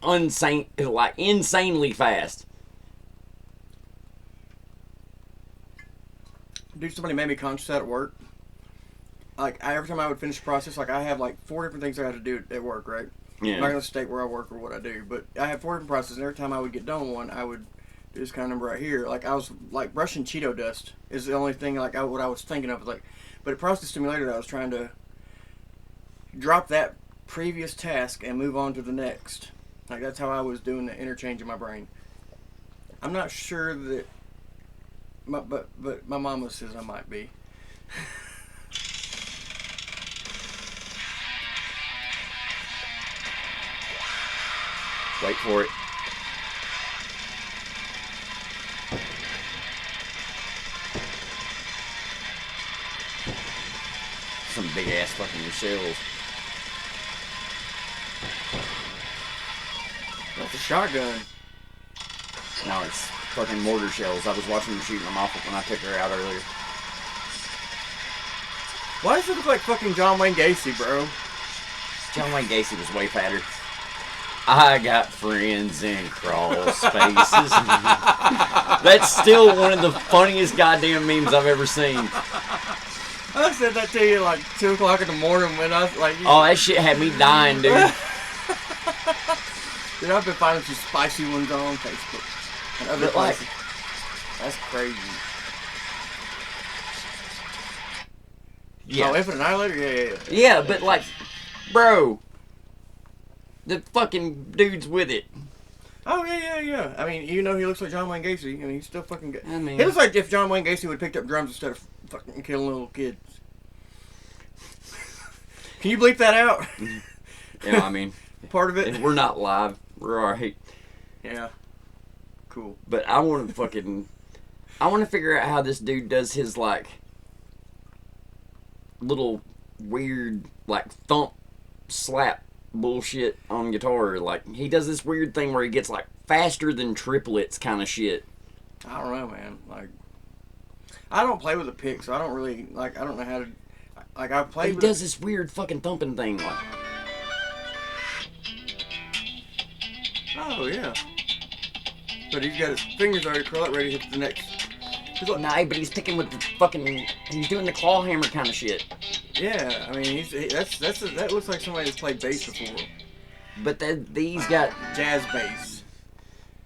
insanely fast. dude, somebody made me conscious that at work. Like every time I would finish the process, like I have like 4 different things I have to do at work, right? I'm not Yeah. gonna state where I work or what I do, but I have 4 different processes, and every time I would get done one, I would do this kind of number right here. Like I was like brushing Cheeto dust is the only thing like what I was thinking of, like, but it process stimulated. I was trying to drop that previous task and move on to the next. Like that's how I was doing the interchange in my brain. I'm not sure that, but my mama says I might be. Wait for it. Some big ass fucking shells. That's a shotgun. No, it's fucking mortar shells. I was watching them shooting them off when I took her out earlier. Why does it look like fucking John Wayne Gacy, bro? John Wayne Gacy was way fatter. I got friends in crawl spaces. That's still one of the funniest goddamn memes I've ever seen. I said that to you like 2 o'clock in the morning when I was like, Oh, that shit had me dying, dude. dude, I've been finding some spicy ones on Facebook and other But, like- places. That's crazy. Yeah. Oh, Infinite Annihilator? Yeah. Yeah, but like, bro, the fucking dude's with it. Oh, yeah. I mean, you know he looks like John Wayne Gacy, and he's still fucking good. I mean, He looks like if John Wayne Gacy would have picked up drums instead of fucking killing little kids. Can you bleep that out? yeah, I mean, Part of it? if we're not live, we're alright. Yeah. Cool. But I want to figure out how this dude does his like little weird like thump slap bullshit on guitar. Like he does this weird thing where he gets like faster than triplets kind of shit. I don't know, man. Like, I don't play with a pick, so I don't really like. I don't know how to. Like, I've He played. with does this weird fucking thumping thing. Like, Oh yeah. But he's got his fingers already curled up, ready to hit the next. He's like, nah, but he's picking with the fucking. He's doing the claw hammer kind of shit. yeah, I mean, that looks like somebody that's played bass before. But these got Jazz bass.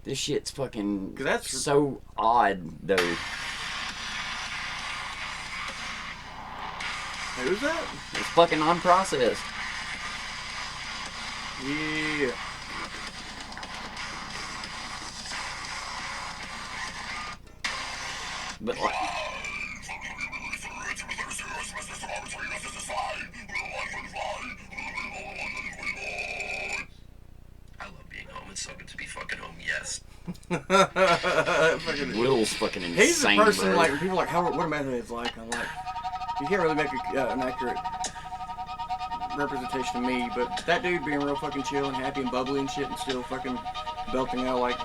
this shit's fucking 'Cause that's- so odd though. Who's that? It's fucking unprocessed. Yeah. But like, I love being home. It's so good to be fucking home. Yes. Fucking- Will's fucking insane, He's the person bro. like when people are like, what a method is like. I'm like, you can't really make an accurate representation of me, but that dude being real fucking chill and happy and bubbly and shit, and still fucking belting out like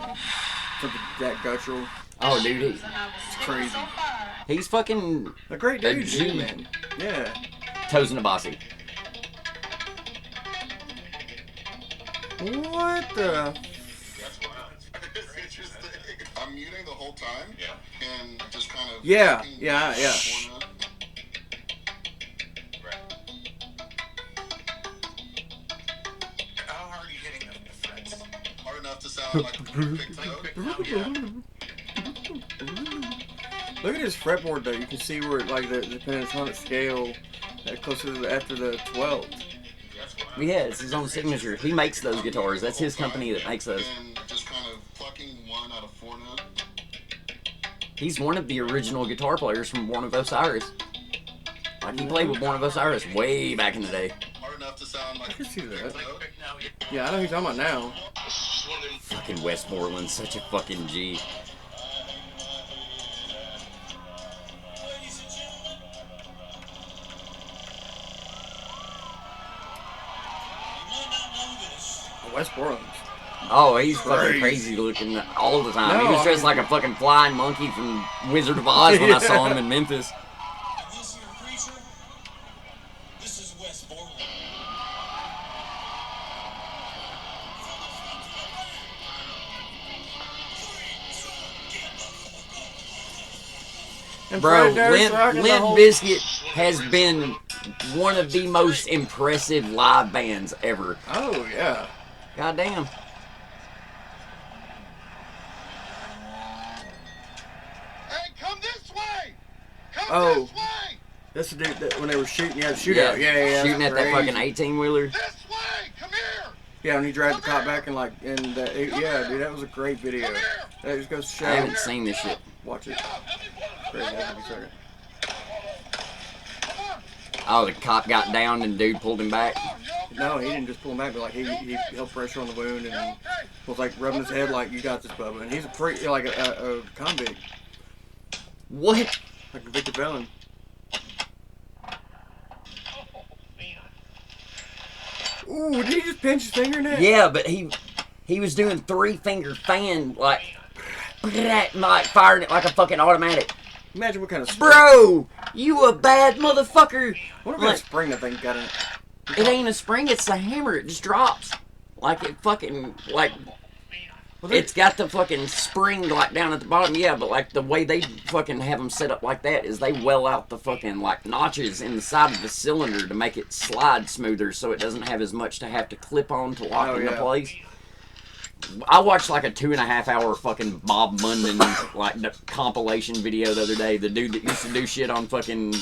something that guttural. Oh, dude, It's crazy. he's fucking A great A dude, G. too, man. Yeah. Toes in a bossy. What the? That's wild. It's interesting. I'm muting the whole time. Yeah. And just kind of. Yeah, looking yeah, at yeah. the corner. Right. How hard are you hitting the frets? Hard enough to sound like a big note. Look at his fretboard, though. You can see where, like, the pentatonic scale closer to after the 12th. That's wild. Yeah, it's his own signature. He makes those guitars. That's his company that makes those. And just kind of plucking one out of 4 notes. He's one of the original guitar players from Born of Osiris. Like, he played with Born of Osiris way back in the day. Hard enough to sound like I can see a big that. note. Yeah, I know who you're talking about now. Fucking Westmoreland's such a fucking G. Westmoreland. Oh, he's fucking Crazy. crazy looking all the time. No, He was I dressed mean- like a fucking flying monkey from Wizard of Oz when I saw him in Memphis. This here creature, this is Westmoreland. And Bro, Fred Durst rocking the Limp whole- Bizkit has been one of the most impressive live bands ever. Oh, yeah. Goddamn. Hey, come this way! Come Oh. this way! That's the dude that when they were shooting, yeah, the shootout. Yeah. Shooting at that crazy. fucking 18-wheeler. This way! Come here! Yeah, and he dragged the cop back and yeah, dude, that was a great video. Come here! That just goes to show. I haven't seen this shit. Watch it. Crazy. Hold on a second. Oh, the cop got down and dude pulled him back. No, he didn't just pull him back, but like he held pressure on the wound and was like rubbing his head like, "You got this, Bubba." And he's like a convict, What? like a convicted felon. Ooh, did he just pinch his finger in that? Yeah, but he was doing 3-finger fan, like firing it like a fucking automatic. Imagine what kind of spring. Bro, you a bad motherfucker. What kind Like, of spring that thing got in it? it ain't a spring, it's the hammer. It just drops. Like it fucking, like, Well, they- it's got the fucking spring, like, down at the bottom. Yeah, but, like, the way they fucking have them set up like that is they well out the fucking, like, notches in the side of the cylinder to make it slide smoother so it doesn't have as much to have to clip on to lock Oh, into yeah. place. I watched, like, a 2.5-hour fucking Bob Munden, like, compilation video the other day. The dude that used to do shit on fucking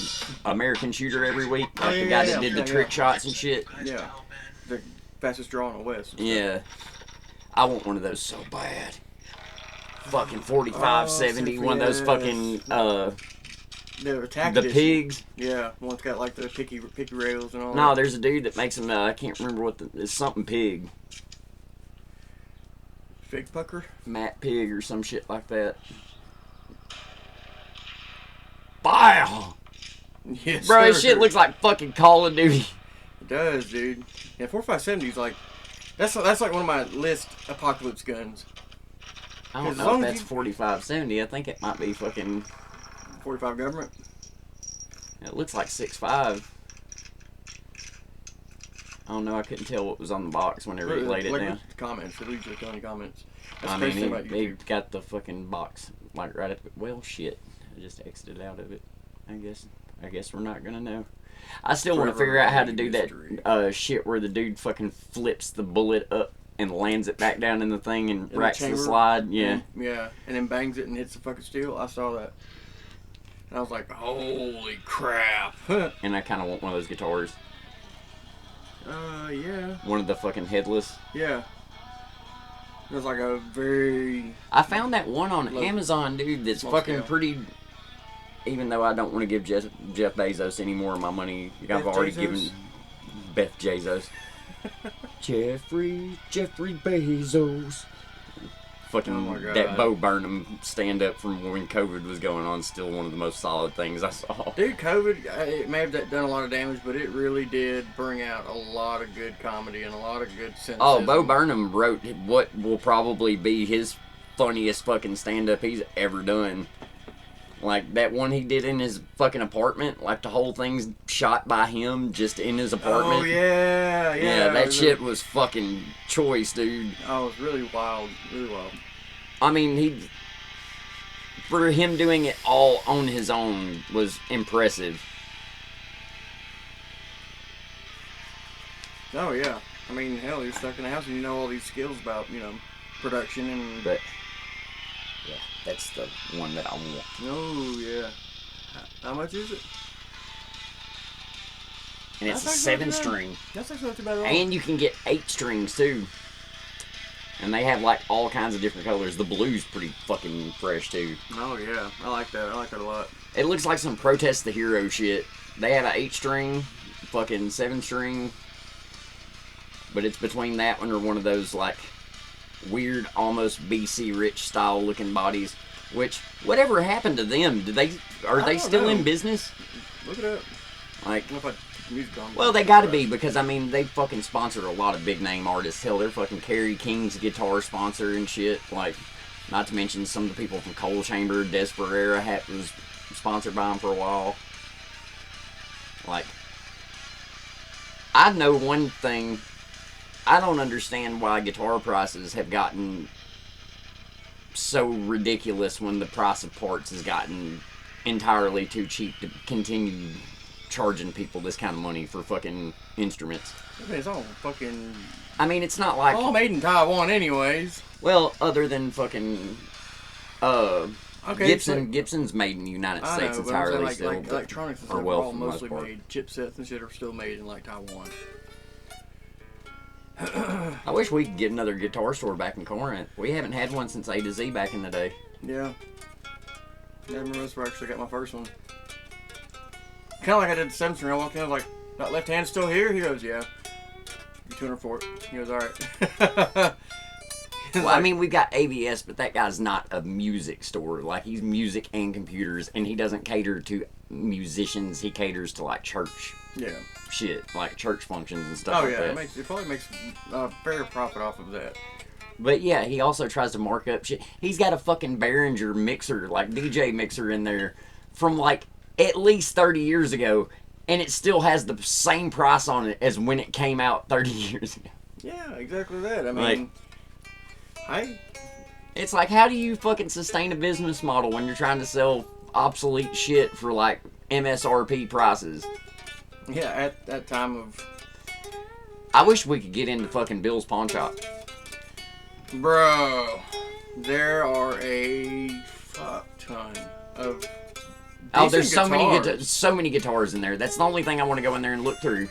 American Shooter every week. Like, the guy that did the trick shots and shit. Yeah, the fastest draw in the West. Yeah. I want one of those so bad. Fucking 45, 70, one of those yes. fucking, The attack the edition. pigs. Yeah, one's got like the picky rails and all. No, that. there's a dude that makes them, I can't remember what it's something pig. Fig pucker. Matt Pig or some shit like that. Wow! Yes, Bro, this sir. shit looks like fucking Call of Duty. It does, dude. Yeah, 4570 is like that's like one of my list apocalypse guns. I don't As know long if as that's you- 4570. I think it might be fucking, 45 government. it looks like 6.5. I don't know, I couldn't tell what was on the box whenever he laid it Like, down. comments. It leaves you a ton of comments. That's I the mean, crazy thing about he YouTube. got the fucking box like right up. Well, shit. I just exited out of it. I guess we're not gonna know. I still want to Forever figure out how to remain do mystery. that shit where the dude fucking flips the bullet up and lands it back down in the thing and the racks the chamber? slide. Yeah. Yeah, and then bangs it and hits the fucking steel. I saw that. And I was like, holy crap. And I kind of want one of those guitars. Yeah. One of the fucking headless. Yeah. It was like a very... I found that one on Low- Amazon, dude, that's small fucking scale. pretty. Even though I don't want to give Jeff Bezos any more of my money, I've Beth already Bezos? given Beth Bezos. Jeffrey Bezos. Fucking Oh my God. that Bo Burnham stand up from when COVID was going on, still one of the most solid things I saw. Dude, COVID, it may have done a lot of damage, but it really did bring out a lot of good comedy and a lot of good cynicism. Oh, Bo Burnham wrote what will probably be his funniest fucking stand-up he's ever done. Like, that one he did in his fucking apartment, like the whole thing's shot by him just in his apartment. Oh, yeah. Yeah, that shit was fucking choice, dude. Oh, it was really wild. I mean, for him doing it all on his own was impressive. Oh, yeah. I mean, hell, you're stuck in the house and you know all these skills about, production and... But, yeah, that's the one that I want. Oh, yeah. How much is it? And it's That's a actually not 7-string. That's actually not too bad at all. And you can get 8 strings, too. And they have, like, all kinds of different colors. The blue's pretty fucking fresh, too. Oh, yeah. I like that. I like that a lot. It looks like some Protest the Hero shit. They have an 8-string, fucking 7-string. But it's between that one or one of those, like, weird, almost BC Rich style looking bodies. Which, whatever happened to them? Are they still in business? Look it up. Like, I don't know if I put music on. well, they gotta be, because, I mean, they fucking sponsor a lot of big name artists. Hell, they're fucking Kerry King's guitar sponsor and shit. Like, not to mention some of the people from Coal Chamber, Des Pereira was sponsored by them for a while. Like, I know one thing. I don't understand why guitar prices have gotten so ridiculous when the price of parts has gotten entirely too cheap to continue charging people this kind of money for fucking instruments. I mean, it's all fucking... I mean, it's not like... all made in Taiwan anyways. Well, other than fucking... Okay, Gibson's made in the United States but I'm saying, entirely like, still. like electronics and or stuff well, are all for the most mostly part. made. Chipsets and shit are still made in, like, Taiwan. I wish we could get another guitar store back in Corinth. We haven't had one since A to Z back in the day. Yeah. Yeah, I remember this where I actually got my first one. Kind of like I did the 7th string. I walked in, I was like, that left hand's still here? He goes, yeah. You 200 for it. He goes, alright. Well, I mean, we've got AVS, but that guy's not a music store. Like, he's music and computers, and he doesn't cater to musicians. He caters to, like, church shit, like church functions and stuff like that. It probably makes a fair profit off of that. But yeah, he also tries to mark up shit. He's got a fucking Behringer mixer, like DJ mixer in there from like at least 30 years ago, and it still has the same price on it as when it came out 30 years ago. Yeah, exactly that. I mean, it's like, how do you fucking sustain a business model when you're trying to sell obsolete shit for like MSRP prices? Yeah, at that time of... I wish we could get into fucking Bill's Pawn Shop. Bro, there are a fuck ton of oh, there's guitars. so many guitars in there. That's the only thing I want to go in there and look through.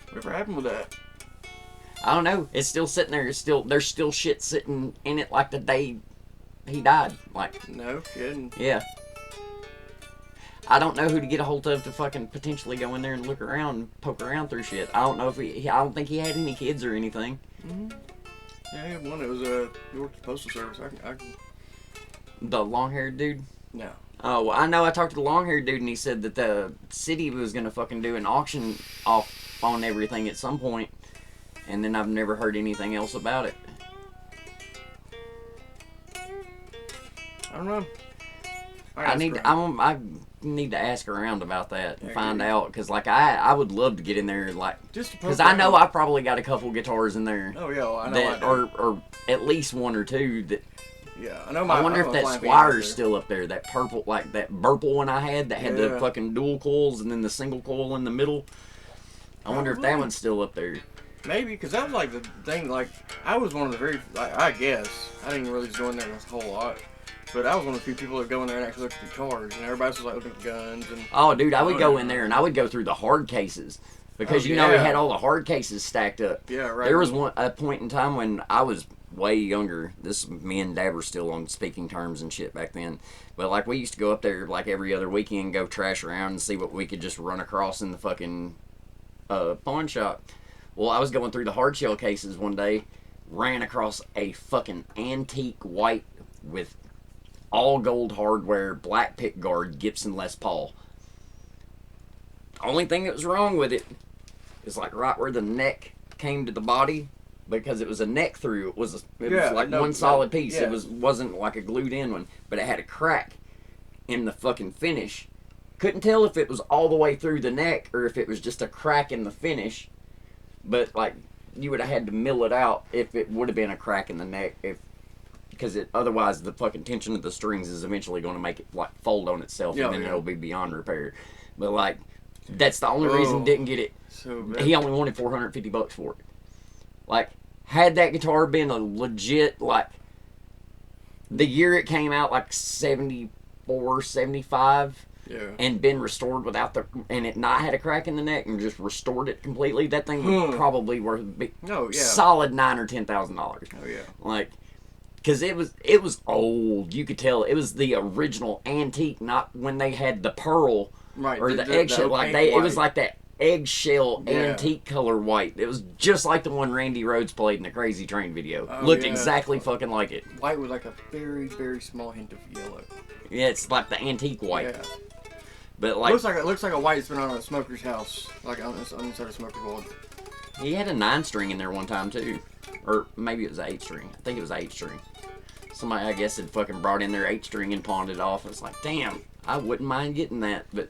Whatever happened with that? I don't know. It's still sitting there. There's still shit sitting in it like the day he died. Like, no kidding. Yeah. I don't know who to get a hold of to fucking potentially go in there and look around and poke around through shit. I don't know if I don't think he had any kids or anything. Mm-hmm. Yeah, he had one. It was he worked at the postal service. I can... The long-haired dude? No. Oh, well, I know. I talked to the long-haired dude and he said that the city was gonna fucking do an auction off on everything at some point, and then I've never heard anything else about it. I don't know. I need to ask around about that and find out, because like I would love to get in there, like, because I know I probably got a couple guitars in there. Oh yeah, well, I know. Or at least one or two that. Yeah, I know. I wonder if that Squire's still up there. That purple, like that Burple one I had that had the fucking dual coils and then the single coil in the middle. I wonder if that one's still up there. Maybe, because that was like the thing. Like, I was one of the very, I guess I didn't really go in there a whole lot. But I was one of the few people that go in there and actually look at the cars, and everybody else was like looking at the guns. And oh, dude, I would go in there and I would go through the hard cases, because you know he had all the hard cases stacked up. Yeah, right. There was a point in time when I was way younger. Me and Dad were still on speaking terms and shit back then. But like, we used to go up there like every other weekend, go trash around and see what we could just run across in the fucking pawn shop. Well, I was going through the hard shell cases one day, ran across a fucking antique white with all gold hardware black pick guard Gibson Les Paul. Only thing that was wrong with it is like right where the neck came to the body, because it was a neck through. It was Yeah, like no, one solid piece. yeah. It wasn't like a glued in one, but it had a crack in the fucking finish. Couldn't tell if it was all the way through the neck or if it was just a crack in the finish. But like you would have had to mill it out if it would have been a crack in the neck, because otherwise the fucking tension of the strings is eventually going to make it like fold on itself, and then it'll be beyond repair. But like that's the only reason didn't get it. So bad. He only wanted $450 for it. Like, had that guitar been a legit, like, the year it came out, like 74, 75, and been restored without and it not had a crack in the neck and just restored it completely, that thing would probably worth solid $9,000 or $10,000. Oh yeah. Like, because it was old. You could tell it was the original antique, not when they had the pearl or the eggshell. Like it was like that eggshell antique color white. It was just like the one Randy Rhoads played in the Crazy Train video. Looked exactly fucking like it. White with like a very, very small hint of yellow. Yeah, it's like the antique white. Yeah. But like looks like a white that's been on a smoker's house, like on inside a smoker board. He had a 9-string in there one time too, or maybe it was an 8-string. I think it was an 8-string. Somebody, I guess, had fucking brought in their 8-string and pawned it off. It's like, damn, I wouldn't mind getting that, but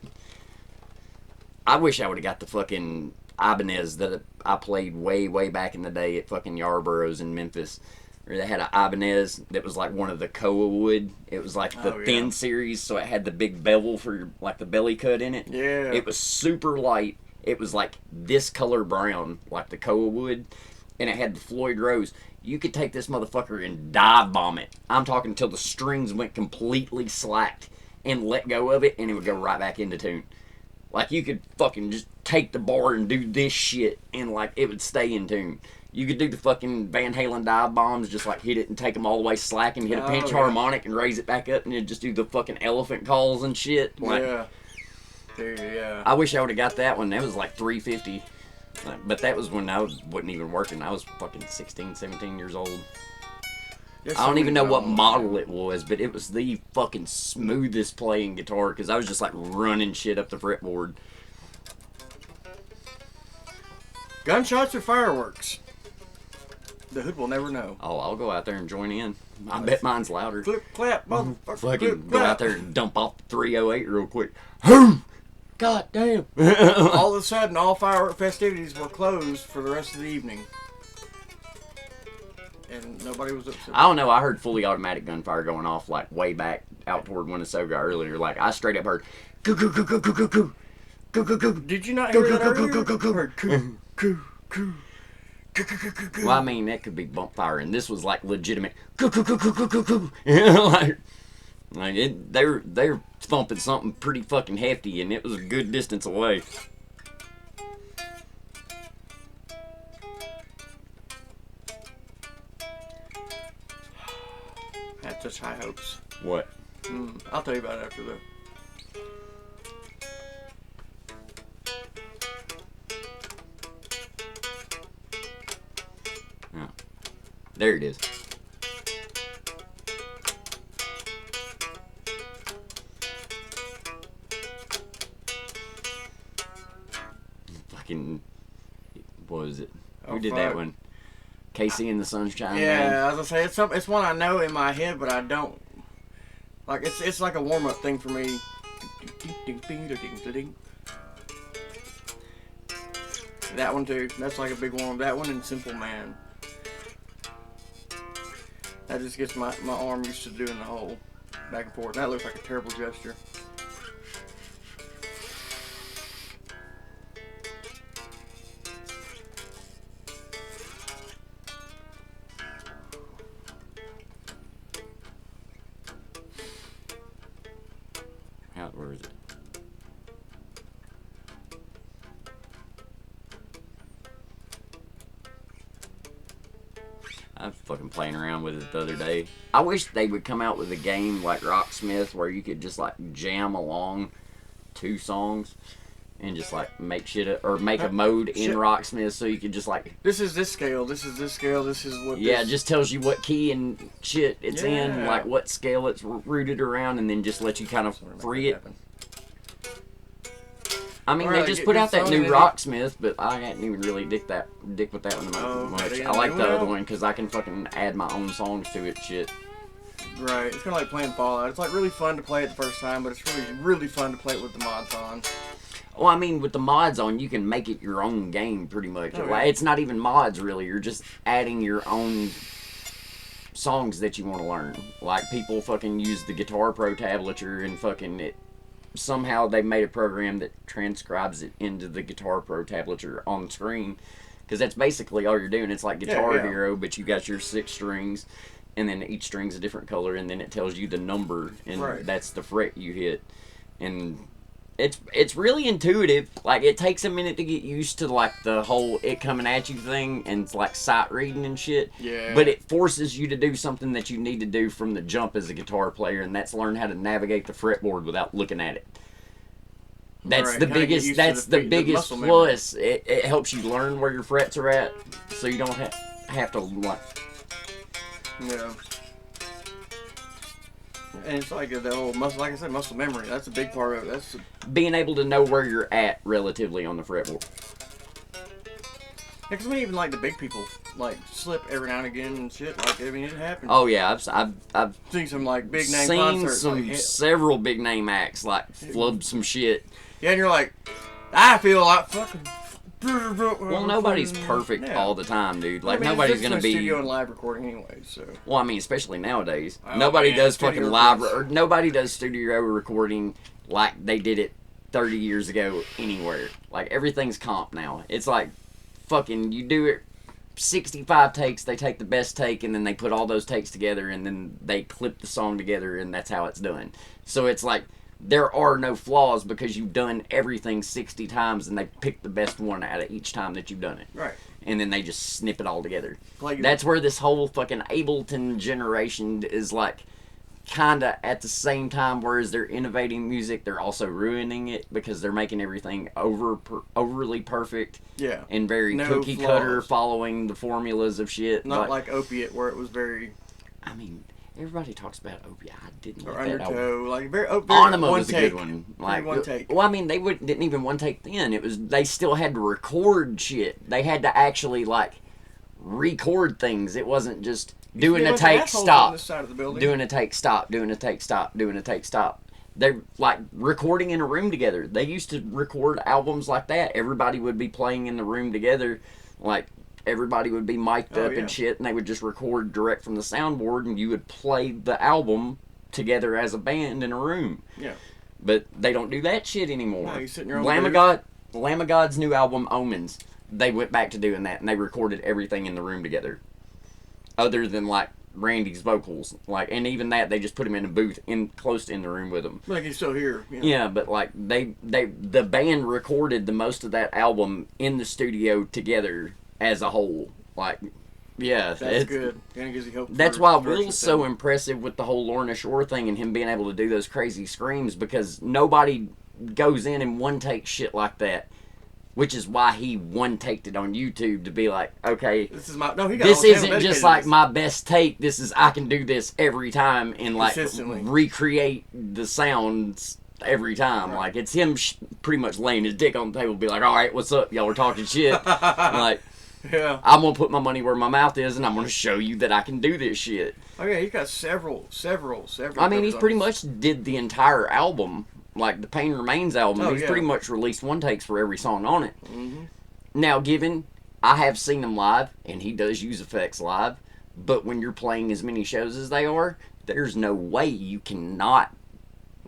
I wish I would have got the fucking Ibanez that I played way, way back in the day at fucking Yarborough's in Memphis. Where they had an Ibanez that was like one of the Koa wood. It was like the thin series, so it had the big bevel for like the belly cut in it. Yeah. It was super light. It was like this color brown, like the Koa wood, and it had the Floyd Rose. You could take this motherfucker and dive bomb it. I'm talking until the strings went completely slacked and let go of it, and it would go right back into tune. Like, you could fucking just take the bar and do this shit, and, like, it would stay in tune. You could do the fucking Van Halen dive bombs, just, like, hit it and take them all the way slack and hit a pinch harmonic and raise it back up, and then just do the fucking elephant calls and shit. Like, Dude, yeah. I wish I would have got that one. That was, like, $350. But that was when I wasn't even working. I was fucking 16, 17 years old. I don't even know what model it was, but it was the fucking smoothest playing guitar because I was just like running shit up the fretboard. Gunshots or fireworks? The hood will never know. Oh, I'll go out there and join in. I bet mine's louder. Clip, clap, motherfucker. Fucking go out there and dump off the 308 real quick. Whoo! God damn. All of a sudden, all firework festivities were closed for the rest of the evening. And nobody was upset. I don't know. I heard fully automatic gunfire going off like way back out toward N.s.o.s earlier. Like I straight up heard, "Coo coo coo coo coo coo coo coo coo coo." Did you not hear that earlier? Well, I mean that could be bump fire, and this was like legitimate. Coo coo coo coo coo coo coo. Like they're thumping something pretty fucking hefty, and it was a good distance away. I had such high hopes. What? I'll tell you about it after the. Oh. There it is. Fucking, what was it? Who did that one? Casey and the Sunshine Band? Yeah, as I say, it's one I know in my head, but I don't. Like, it's like a warm-up thing for me. That one, too. That's like a big warm. That one and Simple Man. That just gets my arm used to doing the whole back and forth. That looks like a terrible gesture. Where is it? I was fucking playing around with it the other day. I wish they would come out with a game like Rocksmith where you could just like jam along 2 songs and just like make shit or make a mode in Rocksmith so you could just like this is this scale, this is this scale, this is what it just tells you what key and shit it's in, like what scale it's rooted around, and then just let you kind of free it. I mean, they Alright, just get put your out that song new in. Rocksmith, but I hadn't even really dick with that one Oh, much. okay, I like the well- other one because I can fucking add my own songs to it. Shit. Right. It's kind of like playing Fallout. It's like really fun to play it the first time, but it's really fun to play it with the mods on. Well, I mean, with the mods on, you can make it your own game pretty much. Oh, yeah. Like, it's not even mods really. You're just adding your own songs that you want to learn. Like, people fucking use the Guitar Pro tablature and fucking it. Somehow they made a program that transcribes it into the Guitar Pro tablature on screen. Because that's basically all you're doing. It's like Guitar Yeah. Hero, but you got your 6 strings. And then each string's a different color. And then it tells you the number. And Right. that's the fret you hit. And it's really intuitive. Like, it takes a minute to get used to, like, the whole it coming at you thing and, like, sight reading and shit. Yeah. But it forces you to do something that you need to do from the jump as a guitar player, and that's learn how to navigate the fretboard without looking at it. That's Right, the kinda get biggest. used to That's the the beat- the biggest muscle memory. plus. It helps you learn where your frets are at, so you don't have to like. Yeah. And it's like the whole muscle, like I said, muscle memory. That's a big part of it. That's Being able to know where you're at relatively on the fretboard. because I mean, even like the big people like slip every now and again and shit. Like I mean, it happens. Oh yeah, I've Seen some like big name seen concerts. some like, hell. several big name acts like flub some shit. Yeah, and you're like, I feel like fucking. Well, nobody's perfect Yeah. all the time, dude. Like I mean, nobody's it's gonna be. studio and live recording anyway. So Well, I mean, especially nowadays, Oh, nobody man, does studio fucking live recordings. or nobody does studio recording like they did it 30 years ago anywhere. Like everything's comp now. It's like fucking you do it 65 takes, they take the best take and then they put all those takes together and then they clip the song together and that's how it's done. So it's like there are no flaws because you've done everything 60 times and they pick the best one out of each time that you've done it. right. And then they just snip it all together. Like That's where this whole fucking Ableton generation is like kinda at the same time, whereas they're innovating music, they're also ruining it because they're making everything overly perfect yeah. and very No cookie cutter, flaws. following the formulas of shit. Not like Opiate where it was very I mean, everybody talks about Opiate. I didn't or like that album. undertow, like very, very Anima one was take. a good one. Very Like one take. Well, I mean, they didn't even one take then. It was they still had to record shit. They had to actually like record things. It wasn't just doing Yeah, a but take, assholes on stop, this side of the building. doing a take, stop, doing a take, stop, doing a take, stop. They're like recording in a room together. They used to record albums like that. Everybody would be playing in the room together, like. Everybody would be mic'd Oh, up yeah. and shit, and they would just record direct from the soundboard, and you would play the album together as a band in a room. Yeah. But they don't do that shit anymore. No, you sit in your own Lamb of booth. Lamb of God's new album, Omens, they went back to doing that, and they recorded everything in the room together. Other than, like, Randy's vocals. Like, and even that, they just put him in a booth close in the room with him. Like he's still here. You know? Yeah, but, like, the band recorded the most of that album in the studio together as a whole. Like, yeah. That's good. And it gives you hope. That's for why direction Will's so setting. impressive with the whole Lorna Shore thing and him being able to do those crazy screams because nobody goes in and one take shit like that. Which is why he one taked it on YouTube to be like, okay, This is my no. He got this all the channel isn't dedicated just to like this. my best take. This is I can do this every time and like Consistently. recreate the sounds every time. Right. Like it's him pretty much laying his dick on the table, be like, all right, what's up? Y'all were talking shit. Like. Yeah. I'm gonna put my money where my mouth is, and I'm gonna show you that I can do this shit. Oh yeah, he's got several. I mean, he's covers on pretty this. much did the entire album, like the Pain Remains album. Oh, He's yeah. pretty much released one takes for every song on it. Mm-hmm. Now, given I have seen him live, and he does use effects live, but when you're playing as many shows as they are, there's no way you cannot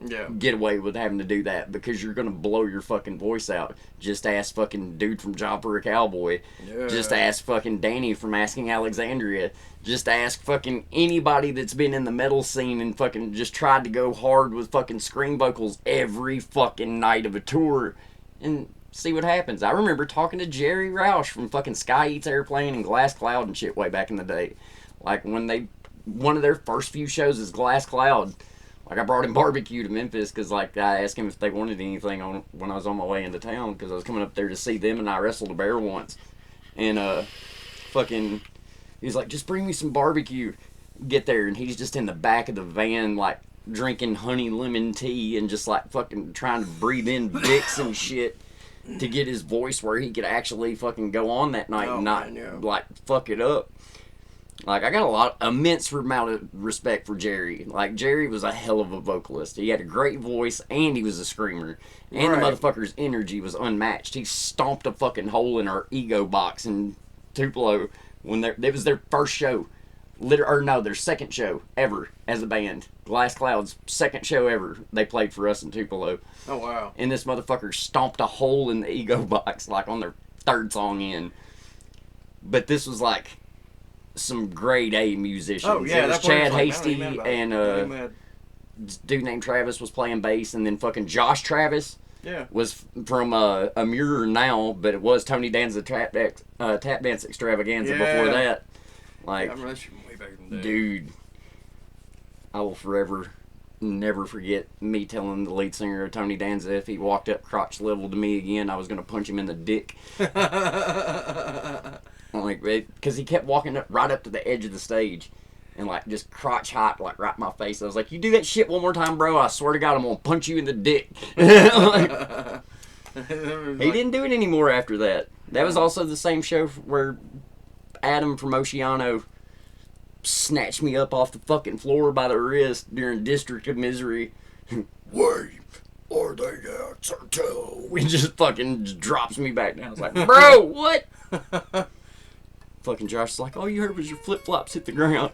Yeah. get away with having to do that because you're gonna blow your fucking voice out. Just ask fucking dude from Job for a Cowboy. Yeah. Just ask fucking Danny from Asking Alexandria. Just ask fucking anybody that's been in the metal scene and fucking just tried to go hard with fucking scream vocals every fucking night of a tour and see what happens. I remember talking to Jerry Roush from fucking Sky Eats Airplane and Glass Cloud and shit way back in the day. Like when one of their first few shows is Glass Cloud. Like, I brought him barbecue to Memphis because, like, I asked him if they wanted anything when I was on my way into town because I was coming up there to see them and I wrestled a bear once. And, fucking, he's like, just bring me some barbecue. Get there, and he's just in the back of the van, like, drinking honey lemon tea and just, like, fucking trying to breathe in Vicks and shit. to get his voice where he could actually fucking go on that night and not, man, yeah. like, fuck it up. Like, I got immense amount of respect for Jerry. Like, Jerry was a hell of a vocalist. He had a great voice, and he was a screamer. And Right. the motherfucker's energy was unmatched. He stomped a fucking hole in our ego box in Tupelo when it was their first show. Their second show ever as a band. Glass Cloud's second show ever they played for us in Tupelo. Oh, wow. And this motherfucker stomped a hole in the ego box, like, on their third song in. But this was, like, some grade A musicians. Oh, yeah. It was that part Chad like, Hasty man, and this dude named Travis was playing bass, and then fucking Josh Travis yeah. was from a Mirror Now, but it was Tony Danza tap dance extravaganza before Yeah. that. I Like, remember that shit way back in the day. dude, I will forever never forget me telling the lead singer of Tony Danza if he walked up crotch level to me again, I was going to punch him in the dick. Like, because he kept walking up right up to the edge of the stage and, like, just crotch hot, like, right in my face. I was like, you do that shit one more time, bro, I swear to God, I'm going to punch you in the dick. Like, he didn't do it anymore after that. That was also the same show where Adam from Oceano snatched me up off the fucking floor by the wrist during District of Misery. Wait, are they out to tell? He just fucking drops me back down. I was like, bro, what? Fucking Josh's like, all you heard was your flip-flops hit the ground.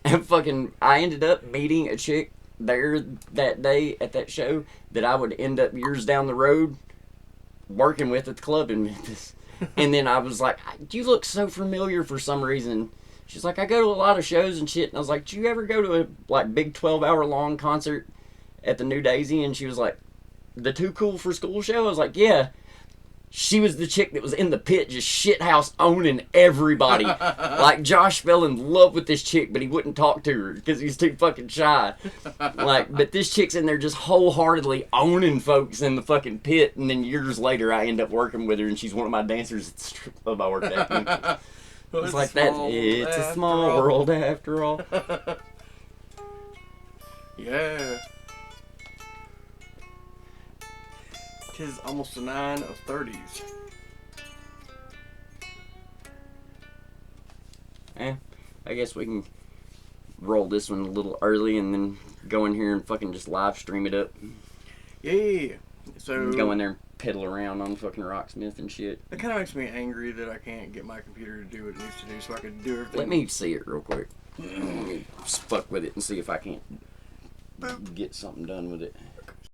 And fucking, I ended up meeting a chick there that day at that show that I would end up years down the road working with at the club in Memphis. And then I was like, you look so familiar for some reason. She's like, I go to a lot of shows and shit. And I was like, did you ever go to a like big 12-hour long concert at the New Daisy? And she was like, the Too Cool for School show? I was like, yeah. She was the chick that was in the pit just shithouse owning everybody. Like, Josh fell in love with this chick, but he wouldn't talk to her because he's too fucking shy. Like, but this chick's in there just wholeheartedly owning folks in the fucking pit, and then years later I end up working with her, and she's one of my dancers at the strip club I worked at. It's like that. It's a small world after all. Yeah. 'Tis almost a 9 of 30s. I guess we can roll this one a little early and then go in here and fucking just live stream it up. Yeah. So Go in there and piddle around on fucking Rocksmith and shit. it kind of makes me angry that I can't get my computer to do what it needs to do, so I can do everything. Let me see it real quick. Let me fuck with it and see if I can't get something done with it.